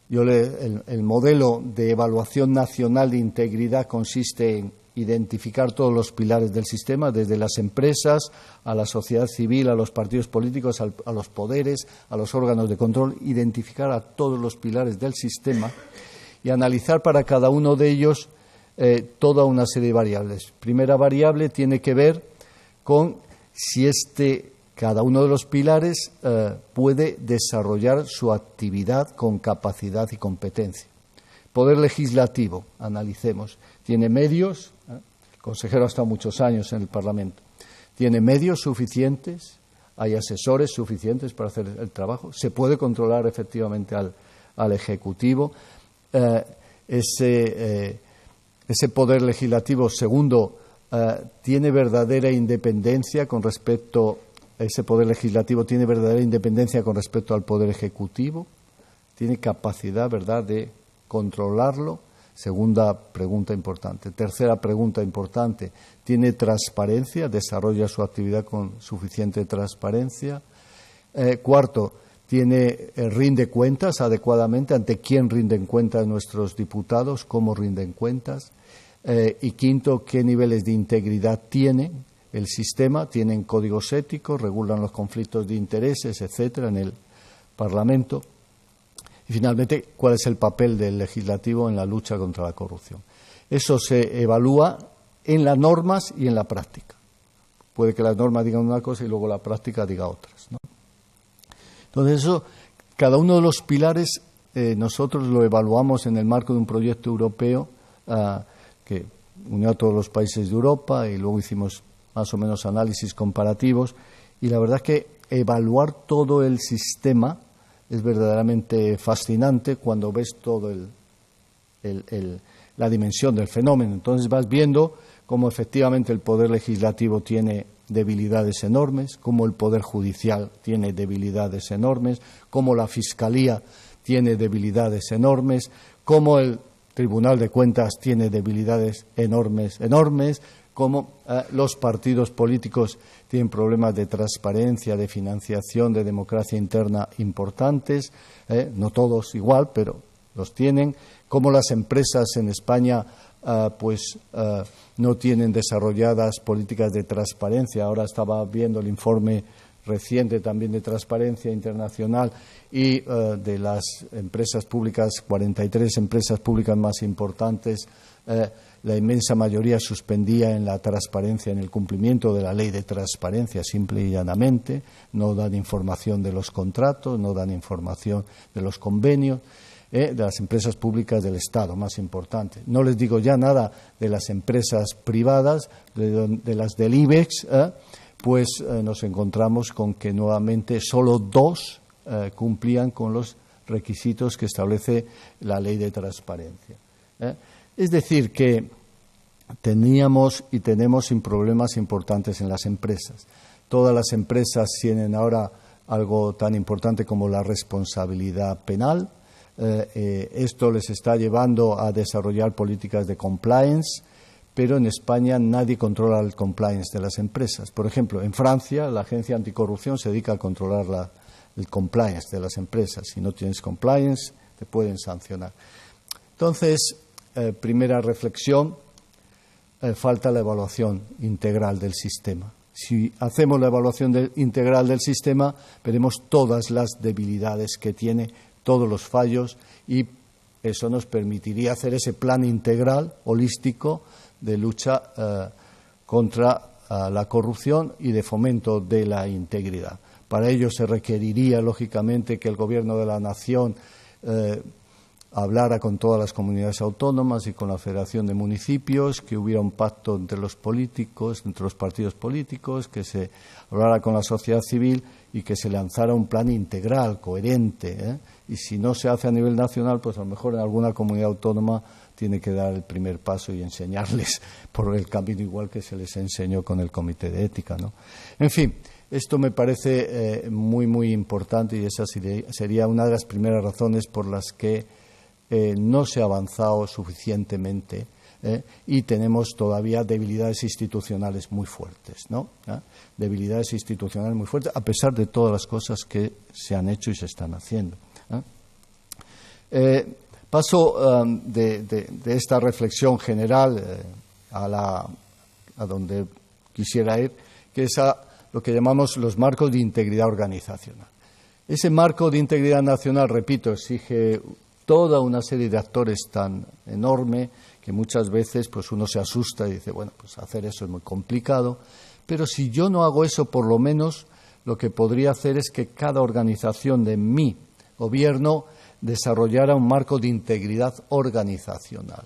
el modelo de evaluación nacional de integridad consiste en identificar todos los pilares del sistema, desde las empresas a la sociedad civil, a los partidos políticos, a los poderes, a los órganos de control, identificar a todos los pilares del sistema y analizar para cada uno de ellos toda una serie de variables. Primera variable tiene que ver con si cada uno de los pilares puede desarrollar su actividad con capacidad y competencia. Poder legislativo, analicemos. ¿Tiene medios? El consejero ha estado muchos años en el Parlamento. ¿Tiene medios suficientes? ¿Hay asesores suficientes para hacer el trabajo? ¿Se puede controlar efectivamente al Ejecutivo? Ese poder legislativo, segundo, ¿tiene verdadera independencia con respecto ese poder legislativo tiene verdadera independencia con respecto al poder ejecutivo? ¿Tiene capacidad, verdad, de controlarlo? Segunda pregunta importante. Tercera pregunta importante, ¿tiene transparencia? ¿Desarrolla su actividad con suficiente transparencia? Cuarto, ¿rinde cuentas adecuadamente? ¿Ante quién rinden cuentas nuestros diputados? ¿Cómo rinden cuentas? Y quinto, ¿qué niveles de integridad tienen? El sistema, tienen códigos éticos, regulan los conflictos de intereses, etcétera, en el Parlamento. Y finalmente, ¿cuál es el papel del legislativo en la lucha contra la corrupción? Eso se evalúa en las normas y en la práctica. Puede que las normas digan una cosa y luego la práctica diga otras, ¿no? Entonces, cada uno de los pilares nosotros lo evaluamos en el marco de un proyecto europeo que unió a todos los países de Europa y luego hicimos más o menos análisis comparativos, y la verdad es que evaluar todo el sistema es verdaderamente fascinante cuando ves todo la dimensión del fenómeno. Entonces vas viendo cómo efectivamente el poder legislativo tiene debilidades enormes, cómo el poder judicial tiene debilidades enormes, cómo la Fiscalía tiene debilidades enormes, cómo el Tribunal de Cuentas tiene debilidades enormes, cómo los partidos políticos tienen problemas de transparencia, de financiación, de democracia interna importantes, no todos igual, pero los tienen, cómo las empresas en España no tienen desarrolladas políticas de transparencia. Ahora estaba viendo el informe reciente también de Transparencia Internacional y de las empresas públicas, 43 empresas públicas más importantes, la inmensa mayoría suspendía en la transparencia, en el cumplimiento de la ley de transparencia, simple y llanamente. No dan información de los contratos, no dan información de los convenios, de las empresas públicas del Estado, más importante. No les digo ya nada de las empresas privadas, de las del IBEX, pues nos encontramos con que nuevamente solo 2 cumplían con los requisitos que establece la ley de transparencia. Es decir, que teníamos y tenemos problemas importantes en las empresas. Todas las empresas tienen ahora algo tan importante como la responsabilidad penal. Esto les está llevando a desarrollar políticas de compliance, pero en España nadie controla el compliance de las empresas. Por ejemplo, en Francia, la Agencia Anticorrupción se dedica a controlar el compliance de las empresas. Si no tienes compliance, te pueden sancionar. Entonces, primera reflexión, falta la evaluación integral del sistema. Si hacemos la evaluación integral del sistema, veremos todas las debilidades que tiene, todos los fallos, y eso nos permitiría hacer ese plan integral, holístico, de lucha contra la corrupción y de fomento de la integridad. Para ello se requeriría, lógicamente, que el Gobierno de la Nación hablara con todas las comunidades autónomas y con la Federación de Municipios, que hubiera un pacto entre los políticos, entre los partidos políticos, que se hablara con la sociedad civil y que se lanzara un plan integral, coherente. Y si no se hace a nivel nacional, pues a lo mejor en alguna comunidad autónoma tiene que dar el primer paso y enseñarles por el camino igual que se les enseñó con el Comité de Ética, ¿no? En fin, esto me parece muy, muy importante, y esa sería una de las primeras razones por las que no se ha avanzado suficientemente y tenemos todavía debilidades institucionales muy fuertes, ¿no? Debilidades institucionales muy fuertes, a pesar de todas las cosas que se han hecho y se están haciendo. Paso de esta reflexión general a donde quisiera ir, que es a lo que llamamos los marcos de integridad organizacional. Ese marco de integridad nacional, repito, exige toda una serie de actores tan enorme que muchas veces pues uno se asusta y dice, bueno, pues hacer eso es muy complicado, pero si yo no hago eso, por lo menos lo que podría hacer es que cada organización de mi gobierno desarrollara un marco de integridad organizacional.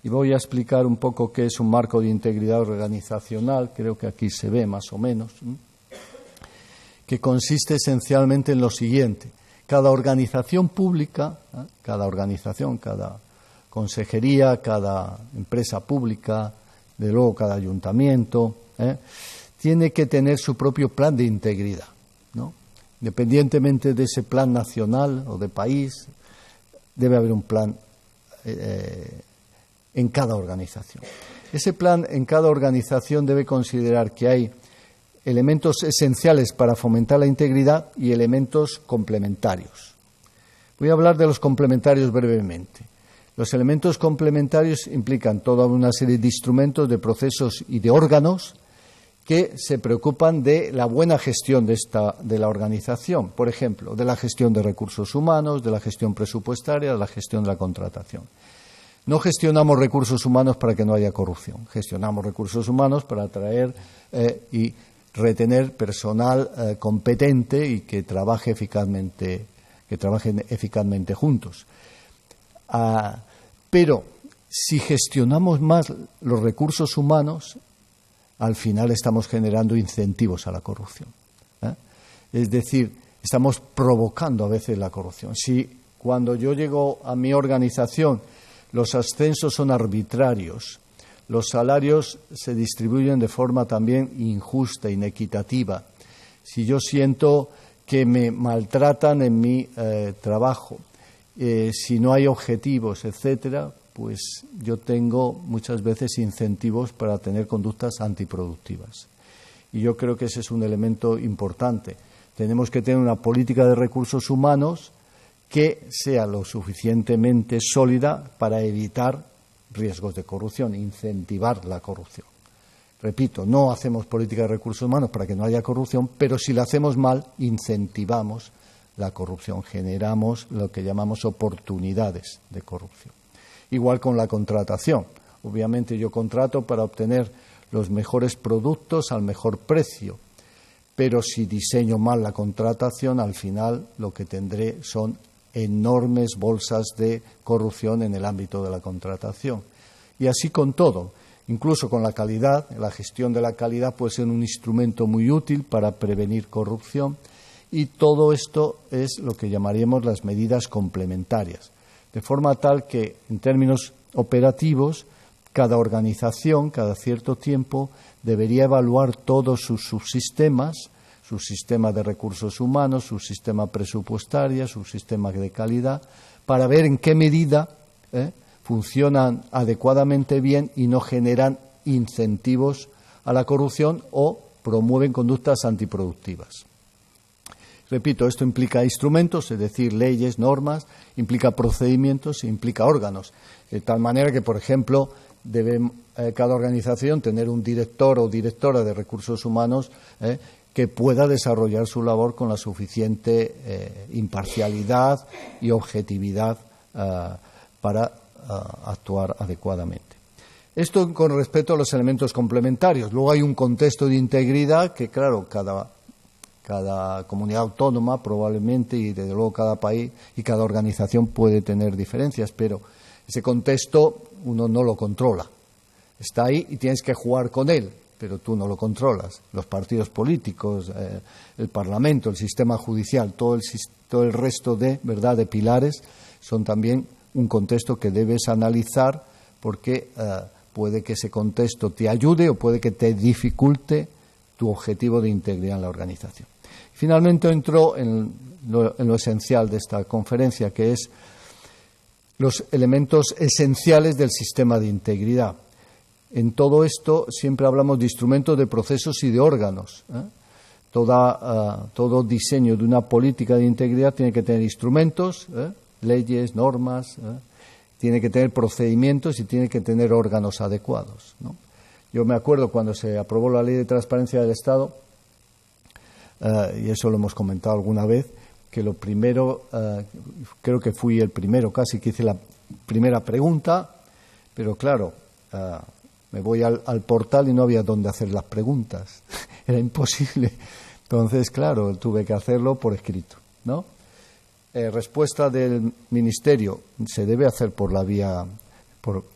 Y voy a explicar un poco qué es un marco de integridad organizacional, creo que aquí se ve más o menos, que consiste esencialmente en lo siguiente. Cada organización pública, cada organización, cada consejería, cada empresa pública, de luego cada ayuntamiento, tiene que tener su propio plan de integridad, ¿no? Independientemente de ese plan nacional o de país, debe haber un plan en cada organización. Ese plan en cada organización debe considerar que hay elementos esenciales para fomentar la integridad y elementos complementarios. Voy a hablar de los complementarios brevemente. Los elementos complementarios implican toda una serie de instrumentos, de procesos y de órganos que se preocupan de la buena gestión de la organización. Por ejemplo, de la gestión de recursos humanos, de la gestión presupuestaria, de la gestión de la contratación. No gestionamos recursos humanos para que no haya corrupción. Gestionamos recursos humanos para atraer y retener personal competente y que trabajen eficazmente juntos. Pero si gestionamos más los recursos humanos, al final estamos generando incentivos a la corrupción. Es decir, estamos provocando a veces la corrupción. Si cuando yo llego a mi organización los ascensos son arbitrarios, los salarios se distribuyen de forma también injusta, inequitativa, si yo siento que me maltratan en mi trabajo, si no hay objetivos, etcétera, pues yo tengo muchas veces incentivos para tener conductas antiproductivas. Y yo creo que ese es un elemento importante. Tenemos que tener una política de recursos humanos que sea lo suficientemente sólida para evitar riesgos de corrupción, incentivar la corrupción. repito, no hacemos política de recursos humanos para que no haya corrupción, pero si la hacemos mal, incentivamos la corrupción, generamos lo que llamamos oportunidades de corrupción. Igual con la contratación. Obviamente yo contrato para obtener los mejores productos al mejor precio, pero si diseño mal la contratación, al final lo que tendré son enormes bolsas de corrupción en el ámbito de la contratación. Y así con todo, incluso con la calidad, la gestión de la calidad puede ser un instrumento muy útil para prevenir corrupción, y todo esto es lo que llamaríamos las medidas complementarias, de forma tal que en términos operativos cada organización, cada cierto tiempo, debería evaluar todos sus subsistemas, su sistema de recursos humanos, su sistema presupuestario, su sistema de calidad, para ver en qué medida funcionan adecuadamente bien y no generan incentivos a la corrupción o promueven conductas antiproductivas. Repito, esto implica instrumentos, es decir, leyes, normas, implica procedimientos e implica órganos. De tal manera que, por ejemplo, debe cada organización tener un director o directora de recursos humanos que pueda desarrollar su labor con la suficiente imparcialidad y objetividad para actuar adecuadamente. Esto con respecto a los elementos complementarios. Luego hay un contexto de integridad que, claro, cada comunidad autónoma probablemente, y desde luego cada país y cada organización puede tener diferencias, pero ese contexto uno no lo controla. Está ahí y tienes que jugar con él, pero tú no lo controlas. Los partidos políticos, el Parlamento, el sistema judicial, todo el resto de pilares son también un contexto que debes analizar, porque puede que ese contexto te ayude o puede que te dificulte tu objetivo de integridad en la organización. Finalmente entró en lo esencial de esta conferencia, que es los elementos esenciales del sistema de integridad. En todo esto siempre hablamos de instrumentos, de procesos y de órganos. Todo diseño de una política de integridad tiene que tener instrumentos, leyes, normas, tiene que tener procedimientos y tiene que tener órganos adecuados, ¿no? Yo me acuerdo cuando se aprobó la Ley de Transparencia del Estado, y eso lo hemos comentado alguna vez, que lo primero, creo que fui el primero casi que hice la primera pregunta, pero claro, me voy al portal y no había dónde hacer las preguntas, era imposible. Entonces, claro, tuve que hacerlo por escrito, ¿no? Respuesta del Ministerio: se debe hacer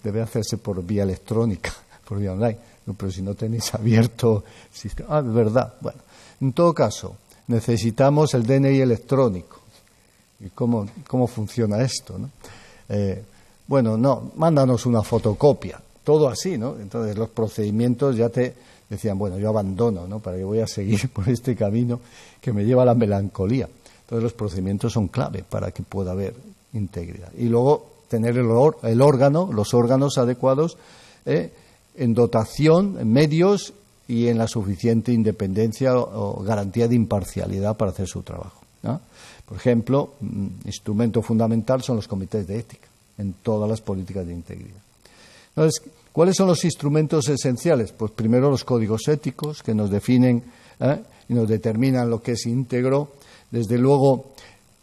debe hacerse por vía electrónica, por vía online. No, pero si no tenéis abierto el sistema. Es verdad. Bueno, en todo caso, necesitamos el DNI electrónico. ¿Y cómo funciona esto, no? Bueno, no, mándanos una fotocopia. Todo así, ¿no? Entonces los procedimientos ya te decían, bueno, yo abandono, ¿no? ¿Para qué voy a seguir por este camino que me lleva a la melancolía? Entonces los procedimientos son clave para que pueda haber integridad. Y luego tener el órgano, los órganos adecuados en dotación, en medios y en la suficiente independencia o garantía de imparcialidad para hacer su trabajo, ¿no? Por ejemplo, un instrumento fundamental son los comités de ética en todas las políticas de integridad. Entonces, ¿cuáles son los instrumentos esenciales? Pues primero los códigos éticos que nos definen y nos determinan lo que es íntegro. Desde luego,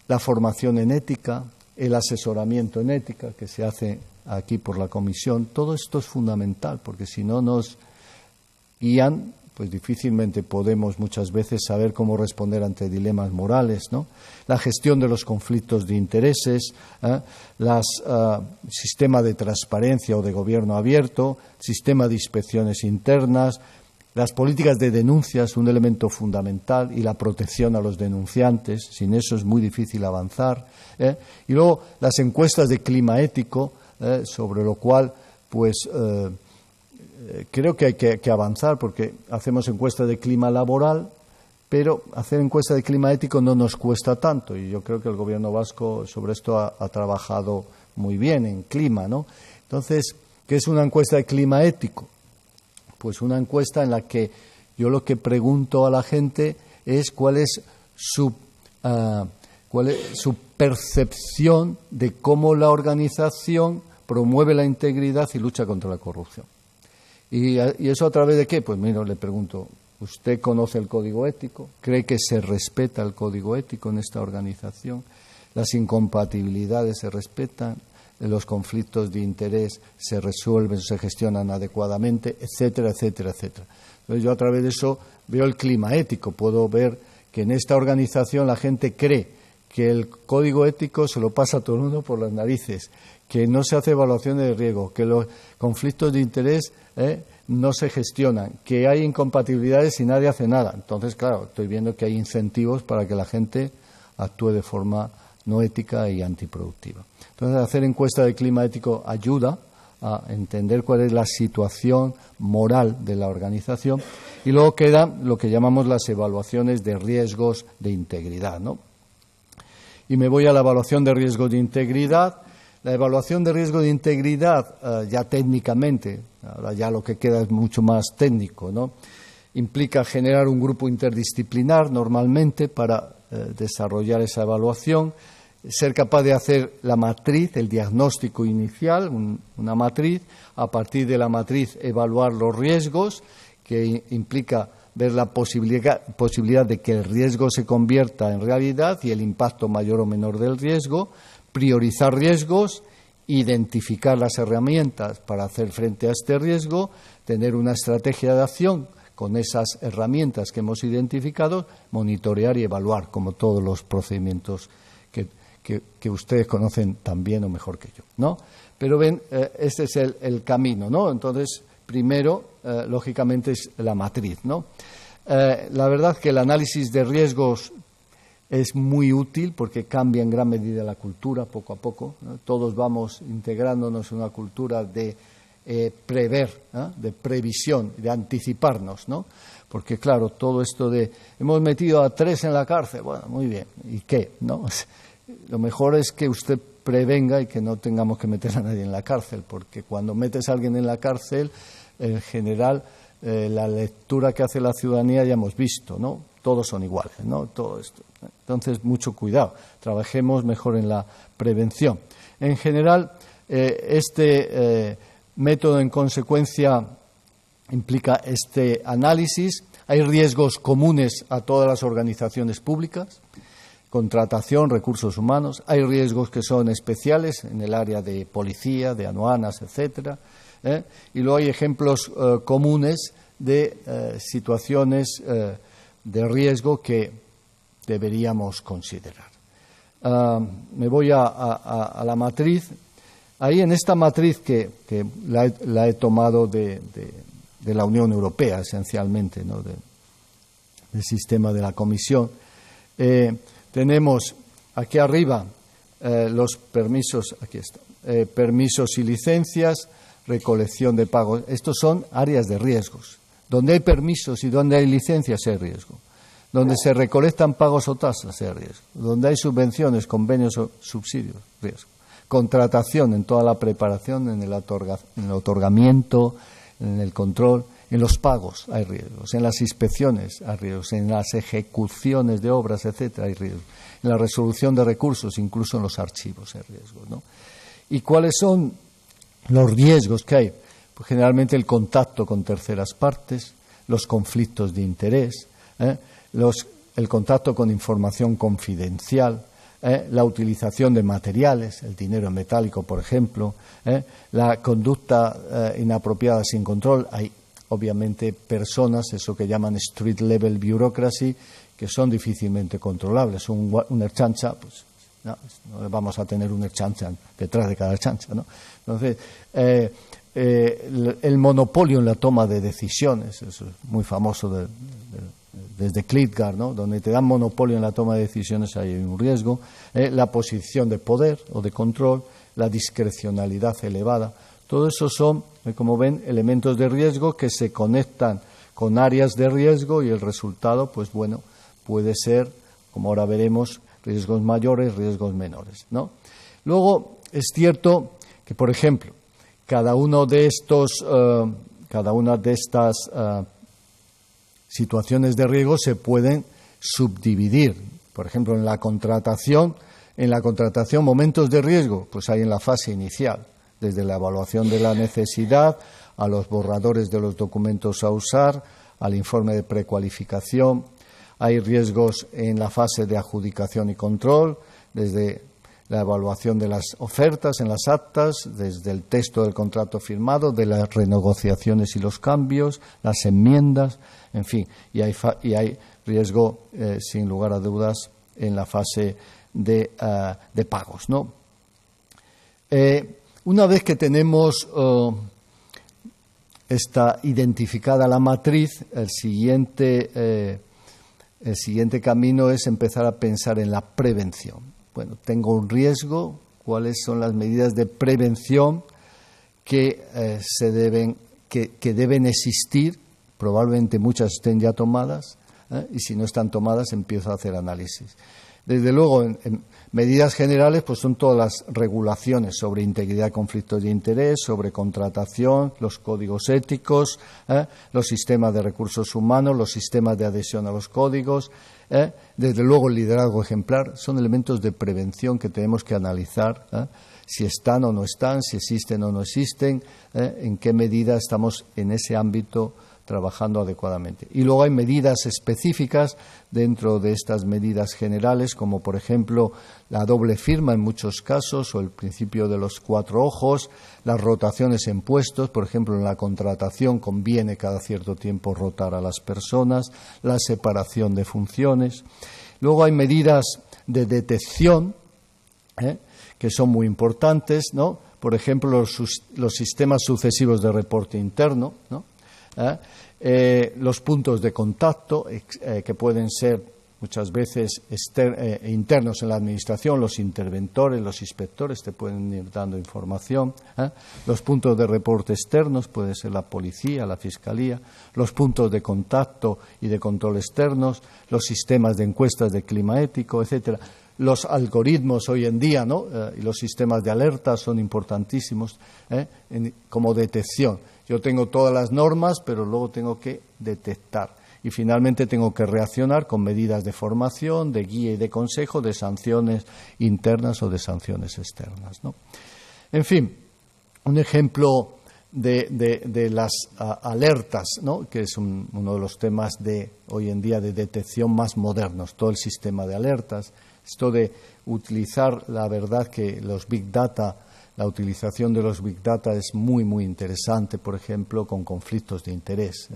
la formación en ética, el asesoramiento en ética que se hace aquí por la Comisión. Todo esto es fundamental, porque si no nos guían, pues difícilmente podemos muchas veces saber cómo responder ante dilemas morales, ¿no? La gestión de los conflictos de intereses, sistema de transparencia o de gobierno abierto, sistema de inspecciones internas, las políticas de denuncias, un elemento fundamental, y la protección a los denunciantes. Sin eso es muy difícil avanzar. Y luego las encuestas de clima ético, sobre lo cual pues creo que hay que avanzar, porque hacemos encuestas de clima laboral, pero hacer encuesta de clima ético no nos cuesta tanto, y yo creo que el Gobierno vasco sobre esto ha trabajado muy bien en clima, ¿no? Entonces, ¿qué es una encuesta de clima ético? Pues una encuesta en la que yo lo que pregunto a la gente es cuál es su percepción de cómo la organización promueve la integridad y lucha contra la corrupción. ¿Y eso a través de qué? Pues mira, le pregunto, ¿usted conoce el código ético? ¿Cree que se respeta el código ético en esta organización? ¿Las incompatibilidades se respetan? ¿Los conflictos de interés se resuelven, se gestionan adecuadamente? Etcétera, etcétera, etcétera. Entonces yo a través de eso veo el clima ético. Puedo ver que en esta organización la gente cree que el código ético se lo pasa a todo el mundo por las narices, que no se hace evaluación de riesgo, que los conflictos de interés no se gestionan, que hay incompatibilidades y nadie hace nada. Entonces, claro, estoy viendo que hay incentivos para que la gente actúe de forma no ética y antiproductiva. Entonces, hacer encuesta de clima ético ayuda a entender cuál es la situación moral de la organización, y luego queda lo que llamamos las evaluaciones de riesgos de integridad, ¿no? Y me voy a la evaluación de riesgos de integridad. La evaluación de riesgo de integridad, ya técnicamente, ahora ya lo que queda es mucho más técnico, ¿no? Implica generar un grupo interdisciplinar normalmente para desarrollar esa evaluación, ser capaz de hacer la matriz, el diagnóstico inicial, una matriz, a partir de la matriz evaluar los riesgos, que implica ver la posibilidad de que el riesgo se convierta en realidad y el impacto mayor o menor del riesgo, priorizar riesgos, identificar las herramientas para hacer frente a este riesgo, tener una estrategia de acción con esas herramientas que hemos identificado, monitorear y evaluar, como todos los procedimientos que ustedes conocen tan bien o mejor que yo, ¿no? Pero ven, este es el camino, ¿no? Entonces, primero, lógicamente, es la matriz, ¿no? La verdad que el análisis de riesgos es muy útil porque cambia en gran medida la cultura poco a poco, ¿no? Todos vamos integrándonos en una cultura de prever, ¿no? De previsión, de anticiparnos, ¿no? Porque, claro, todo esto de hemos metido a 3 en la cárcel, bueno, muy bien, ¿y qué? ¿No? Lo mejor es que usted prevenga y que no tengamos que meter a nadie en la cárcel, porque cuando metes a alguien en la cárcel, en general, la lectura que hace la ciudadanía ya hemos visto, ¿no? Todos son iguales, ¿no? Todo esto. Entonces, mucho cuidado. Trabajemos mejor en la prevención. En general, este método, en consecuencia, implica este análisis. Hay riesgos comunes a todas las organizaciones públicas. Contratación, recursos humanos. Hay riesgos que son especiales en el área de policía, de aduanas, etcétera. Y luego hay ejemplos comunes de situaciones de riesgo que deberíamos considerar. Me voy a la matriz. Ahí en esta matriz que la he tomado de la Unión Europea, esencialmente, ¿no? Del sistema de la Comisión. Tenemos aquí arriba los permisos, aquí está, permisos y licencias, recolección de pagos. Estos son áreas de riesgos. Donde hay permisos y donde hay licencias hay riesgo. Donde se recolectan pagos o tasas hay riesgo. Donde hay subvenciones, convenios o subsidios, riesgo. Contratación en toda la preparación, en el otorgamiento, en el control. En los pagos hay riesgos, en las inspecciones hay riesgos, en las ejecuciones de obras, etcétera, hay riesgos. En la resolución de recursos, incluso en los archivos hay riesgos, ¿no? ¿Y cuáles son los riesgos que hay? Pues generalmente el contacto con terceras partes, los conflictos de interés, el contacto con información confidencial, la utilización de materiales, el dinero en metálico, por ejemplo, la conducta inapropiada sin control. Hay obviamente personas, eso que llaman street level bureaucracy, que son difícilmente controlables. Un ertzaintza, pues no vamos a tener un ertzaintza detrás de cada ertzaintza, ¿no? Entonces, el monopolio en la toma de decisiones, eso es muy famoso desde Klitgard, ¿no? Donde te dan monopolio en la toma de decisiones hay un riesgo. La posición de poder o de control, la discrecionalidad elevada. Todo eso son, como ven, elementos de riesgo que se conectan con áreas de riesgo y el resultado, pues bueno, puede ser, como ahora veremos, riesgos mayores, riesgos menores, ¿no? Luego, es cierto que, por ejemplo, cada una de estas situaciones de riesgo se pueden subdividir. Por ejemplo, en la contratación, momentos de riesgo, pues hay en la fase inicial, desde la evaluación de la necesidad a los borradores de los documentos a usar, al informe de precualificación. Hay riesgos en la fase de adjudicación y control, desde la evaluación de las ofertas en las actas, desde el texto del contrato firmado, de las renegociaciones y los cambios, las enmiendas, en fin, y hay riesgo, sin lugar a dudas, en la fase de pagos, ¿no? Una vez que tenemos está identificada la matriz, el siguiente camino es empezar a pensar en la prevención. Bueno, tengo un riesgo, ¿cuáles son las medidas de prevención que deben existir? Probablemente muchas estén ya tomadas, y si no están tomadas empiezo a hacer análisis. Desde luego, en medidas generales, pues son todas las regulaciones sobre integridad, conflictos de interés, sobre contratación, los códigos éticos, los sistemas de recursos humanos, los sistemas de adhesión a los códigos. Desde luego, el liderazgo ejemplar son elementos de prevención que tenemos que analizar, si están o no están, si existen o no existen, en qué medida estamos en ese ámbito trabajando adecuadamente. Y luego hay medidas específicas dentro de estas medidas generales, como por ejemplo la doble firma en muchos casos, o el principio de los 4 ojos, las rotaciones en puestos, por ejemplo en la contratación conviene cada cierto tiempo rotar a las personas, la separación de funciones. Luego hay medidas de detección, que son muy importantes, ¿no? Por ejemplo los sistemas sucesivos de reporte interno, ¿no? Los puntos de contacto que pueden ser muchas veces internos en la administración, los interventores, los inspectores te pueden ir dando información, los puntos de reporte externos puede ser la policía, la fiscalía, los puntos de contacto y de control externos, los sistemas de encuestas de clima ético, etcétera. Los algoritmos hoy en día, ¿no? Y los sistemas de alerta son importantísimos como detección. Yo tengo todas las normas, pero luego tengo que detectar. Y finalmente tengo que reaccionar con medidas de formación, de guía y de consejo, de sanciones internas o de sanciones externas, ¿no? En fin, un ejemplo de las alertas, ¿no? Que es uno de los temas de hoy en día de detección más modernos, todo el sistema de alertas. Esto de utilizar, la verdad que los Big Data, la utilización de los Big Data es muy, muy interesante, por ejemplo, con conflictos de interés.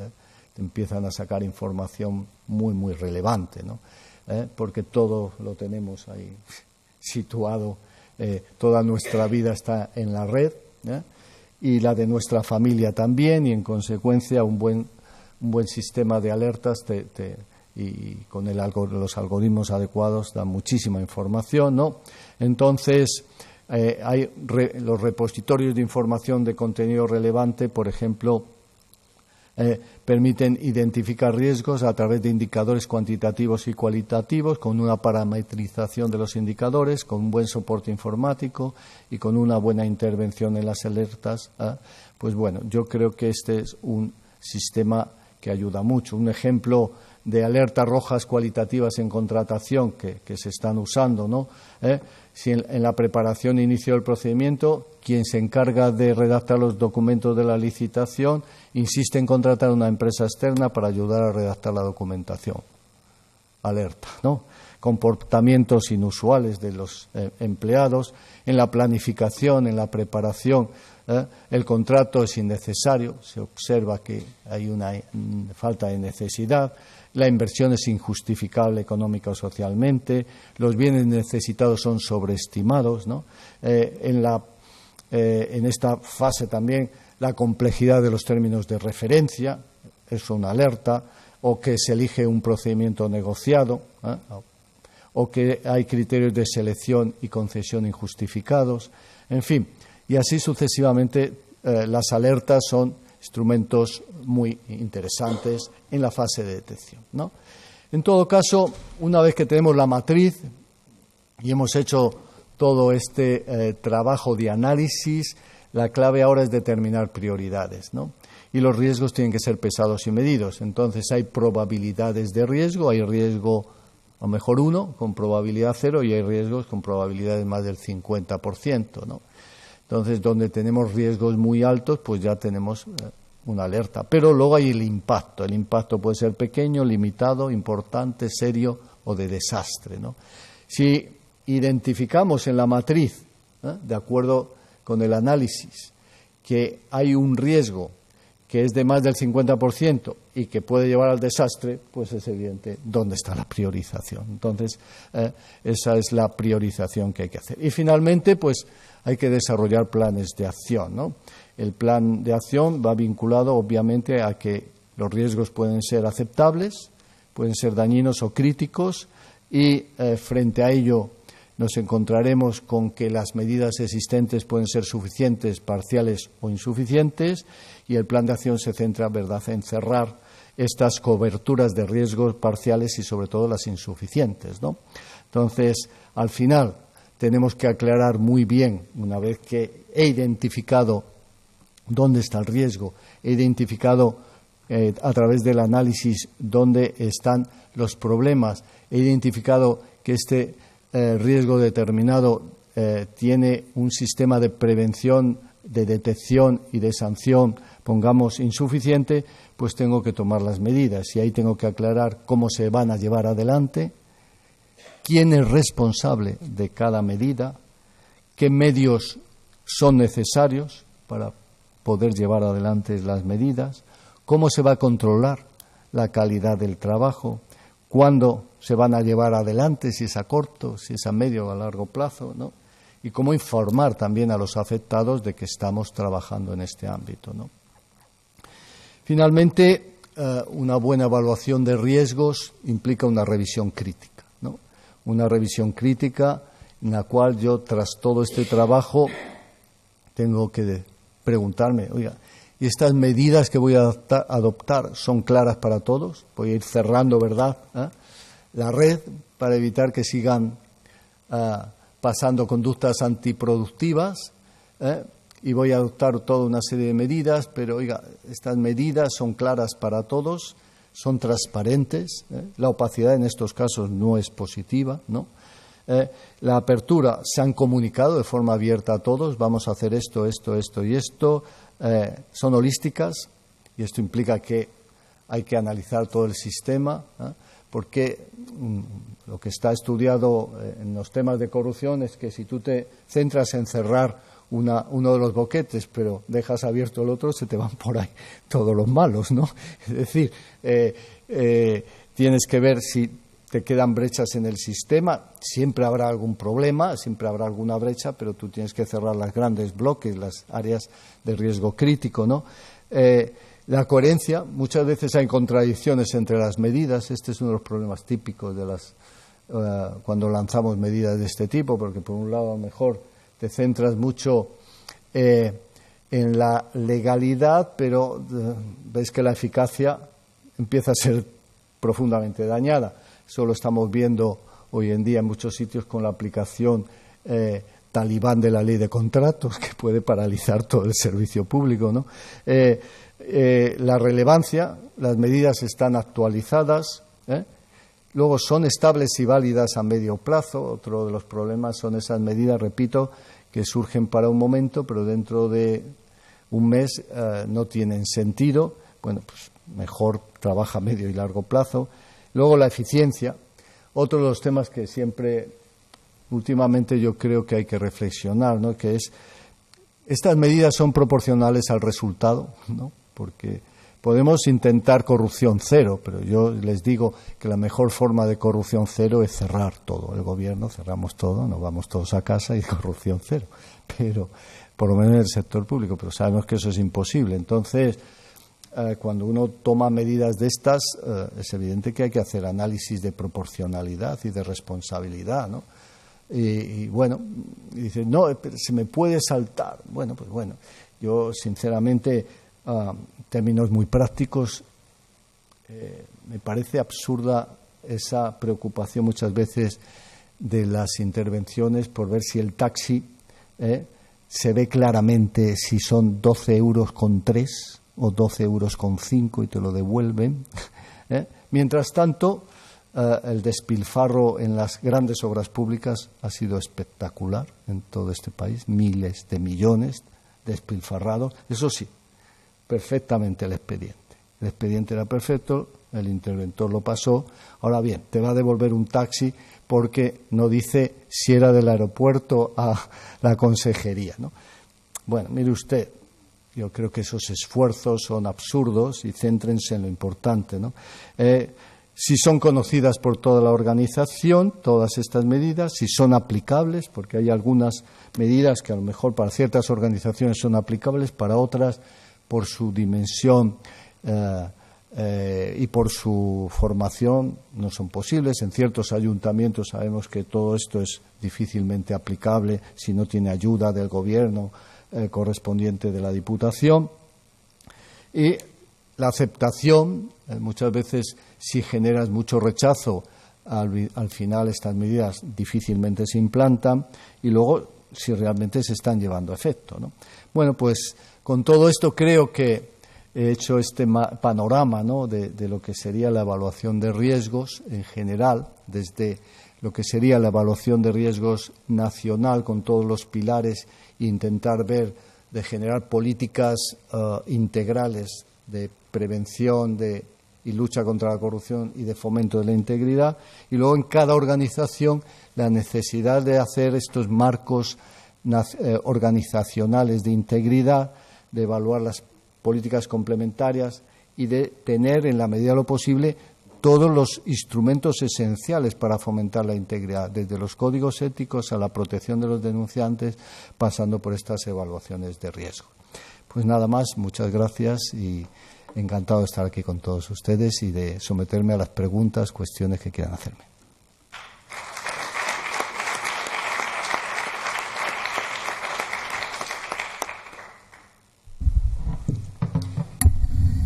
Te empiezan a sacar información muy, muy relevante, ¿no? Porque todo lo tenemos ahí situado, toda nuestra vida está en la red, y la de nuestra familia también, y en consecuencia un buen sistema de alertas y con los algoritmos adecuados da muchísima información, ¿no? Entonces, hay los repositorios de información de contenido relevante, por ejemplo, permiten identificar riesgos a través de indicadores cuantitativos y cualitativos, con una parametrización de los indicadores, con un buen soporte informático y con una buena intervención en las alertas. Pues bueno, yo creo que este es un sistema que ayuda mucho. Un ejemplo de alertas rojas cualitativas en contratación que se están usando, ¿no? Si en la preparación e inicio del procedimiento, quien se encarga de redactar los documentos de la licitación insiste en contratar a una empresa externa para ayudar a redactar la documentación. Alerta, ¿no? Comportamientos inusuales de los empleados en la planificación, en la preparación. El contrato es innecesario, se observa que hay una falta de necesidad, la inversión es injustificable económica o socialmente, los bienes necesitados son sobreestimados, ¿no? En esta fase también la complejidad de los términos de referencia es una alerta, o que se elige un procedimiento negociado, o que hay criterios de selección y concesión injustificados, en fin. Y así sucesivamente, las alertas son instrumentos muy interesantes en la fase de detección, ¿no? En todo caso, una vez que tenemos la matriz y hemos hecho todo este trabajo de análisis, la clave ahora es determinar prioridades, ¿no? Y los riesgos tienen que ser pesados y medidos. Entonces hay probabilidades de riesgo, hay riesgo a lo mejor 1 con probabilidad 0 y hay riesgos con probabilidades más del 50%, ¿no? Entonces, donde tenemos riesgos muy altos, pues ya tenemos una alerta. Pero luego hay el impacto. El impacto puede ser pequeño, limitado, importante, serio o de desastre, ¿no? Si identificamos en la matriz, de acuerdo con el análisis, que hay un riesgo que es de más del 50% y que puede llevar al desastre, pues es evidente dónde está la priorización. Entonces, esa es la priorización que hay que hacer. Y finalmente, pues hay que desarrollar planes de acción, ¿no? El plan de acción va vinculado, obviamente, a que los riesgos pueden ser aceptables, pueden ser dañinos o críticos, y frente a ello nos encontraremos con que las medidas existentes pueden ser suficientes, parciales o insuficientes, y el plan de acción se centra, ¿verdad?, en cerrar estas coberturas de riesgos parciales y sobre todo las insuficientes, ¿no? Entonces, al final tenemos que aclarar muy bien, una vez que he identificado dónde está el riesgo, he identificado a través del análisis dónde están los problemas, he identificado que este riesgo determinado tiene un sistema de prevención, de detección y de sanción, pongamos, insuficiente, pues tengo que tomar las medidas y ahí tengo que aclarar cómo se van a llevar adelante, quién es responsable de cada medida, qué medios son necesarios para poder llevar adelante las medidas, cómo se va a controlar la calidad del trabajo, cuándo se van a llevar adelante, si es a corto, si es a medio o a largo plazo, ¿no? Y cómo informar también a los afectados de que estamos trabajando en este ámbito, ¿no? Finalmente, una buena evaluación de riesgos implica una revisión crítica, ¿no? Una revisión crítica en la cual yo, tras todo este trabajo, tengo que preguntarme, oiga, ¿y estas medidas que voy a adoptar son claras para todos? Voy a ir cerrando, ¿verdad?, la red para evitar que sigan pasando conductas antiproductivas, y voy a adoptar toda una serie de medidas, pero, oiga, estas medidas son claras para todos, son transparentes, la opacidad en estos casos no es positiva, ¿no? La apertura, se han comunicado de forma abierta a todos, vamos a hacer esto, esto, esto y esto, son holísticas, y esto implica que hay que analizar todo el sistema, porque lo que está estudiado en los temas de corrupción es que si tú te centras en cerrar uno de los boquetes, pero dejas abierto el otro, se te van por ahí todos los malos, ¿no? Es decir, tienes que ver si te quedan brechas en el sistema, siempre habrá algún problema, siempre habrá alguna brecha, pero tú tienes que cerrar los grandes bloques, las áreas de riesgo crítico, ¿no? La coherencia, muchas veces hay contradicciones entre las medidas, este es uno de los problemas típicos de cuando lanzamos medidas de este tipo, porque por un lado a lo mejor te centras mucho en la legalidad, pero ves que la eficacia empieza a ser profundamente dañada. Eso lo estamos viendo hoy en día en muchos sitios con la aplicación talibán de la ley de contratos, que puede paralizar todo el servicio público, ¿no? La relevancia, las medidas están actualizadas, luego son estables y válidas a medio plazo. Otro de los problemas son esas medidas, repito, que surgen para un momento, pero dentro de un mes no tienen sentido. Bueno, pues mejor trabaja a medio y largo plazo. Luego la eficiencia, otro de los temas que siempre, últimamente yo creo que hay que reflexionar, ¿no? Que es, estas medidas son proporcionales al resultado, ¿no? Porque podemos intentar corrupción cero, pero yo les digo que la mejor forma de corrupción cero es cerrar todo. El gobierno, cerramos todo, nos vamos todos a casa y corrupción cero. Pero, por lo menos en el sector público, pero sabemos que eso es imposible. Entonces, cuando uno toma medidas de estas, es evidente que hay que hacer análisis de proporcionalidad y de responsabilidad, ¿no? Y bueno, y dice, no, se me puede saltar. Bueno, pues bueno, yo sinceramente, términos muy prácticos, me parece absurda esa preocupación muchas veces de las intervenciones por ver si el taxi se ve claramente si son 12,3 euros o 12,5 euros y te lo devuelven. Mientras tanto, el despilfarro en las grandes obras públicas ha sido espectacular en todo este país, miles de millones despilfarrados. Eso sí, perfectamente el expediente. El expediente era perfecto, el interventor lo pasó. Ahora bien, te va a devolver un taxi porque no dice si era del aeropuerto a la consejería, ¿no? Bueno, mire usted, yo creo que esos esfuerzos son absurdos y céntrense en lo importante, ¿no? Si son conocidas por toda la organización, todas estas medidas, si son aplicables, porque hay algunas medidas que a lo mejor para ciertas organizaciones son aplicables, para otras, por su dimensión y por su formación, no son posibles. En ciertos ayuntamientos sabemos que todo esto es difícilmente aplicable si no tiene ayuda del gobierno correspondiente de la Diputación. Y la aceptación, muchas veces, si generas mucho rechazo, al final estas medidas difícilmente se implantan, y luego si realmente se están llevando a efecto, ¿no? Bueno, pues con todo esto creo que he hecho este panorama, ¿no?, de lo que sería la evaluación de riesgos en general, desde lo que sería la evaluación de riesgos nacional con todos los pilares e intentar ver de generar políticas integrales de prevención y lucha contra la corrupción y de fomento de la integridad, y luego en cada organización la necesidad de hacer estos marcos organizacionales de integridad, de evaluar las políticas complementarias y de tener, en la medida de lo posible, todos los instrumentos esenciales para fomentar la integridad, desde los códigos éticos a la protección de los denunciantes, pasando por estas evaluaciones de riesgo. Pues nada más, muchas gracias y encantado de estar aquí con todos ustedes y de someterme a las preguntas, cuestiones que quieran hacerme.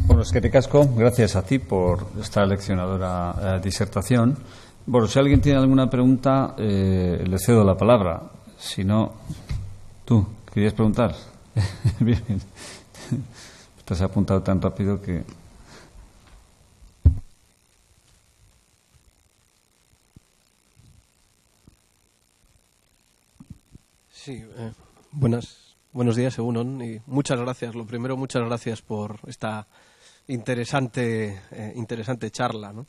Bueno, eskerrik asko, gracias a ti por esta leccionadora disertación. Bueno, si alguien tiene alguna pregunta, le cedo la palabra. Si no, tú, ¿querías preguntar? Bien. Te has apuntado tan rápido que... Sí, buenos días, Egunon, y muchas gracias. Lo primero, muchas gracias por esta interesante charla, ¿no?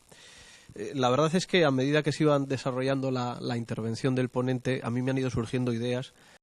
La verdad es que a medida que se iban desarrollando la intervención del ponente, a mí me han ido surgiendo ideas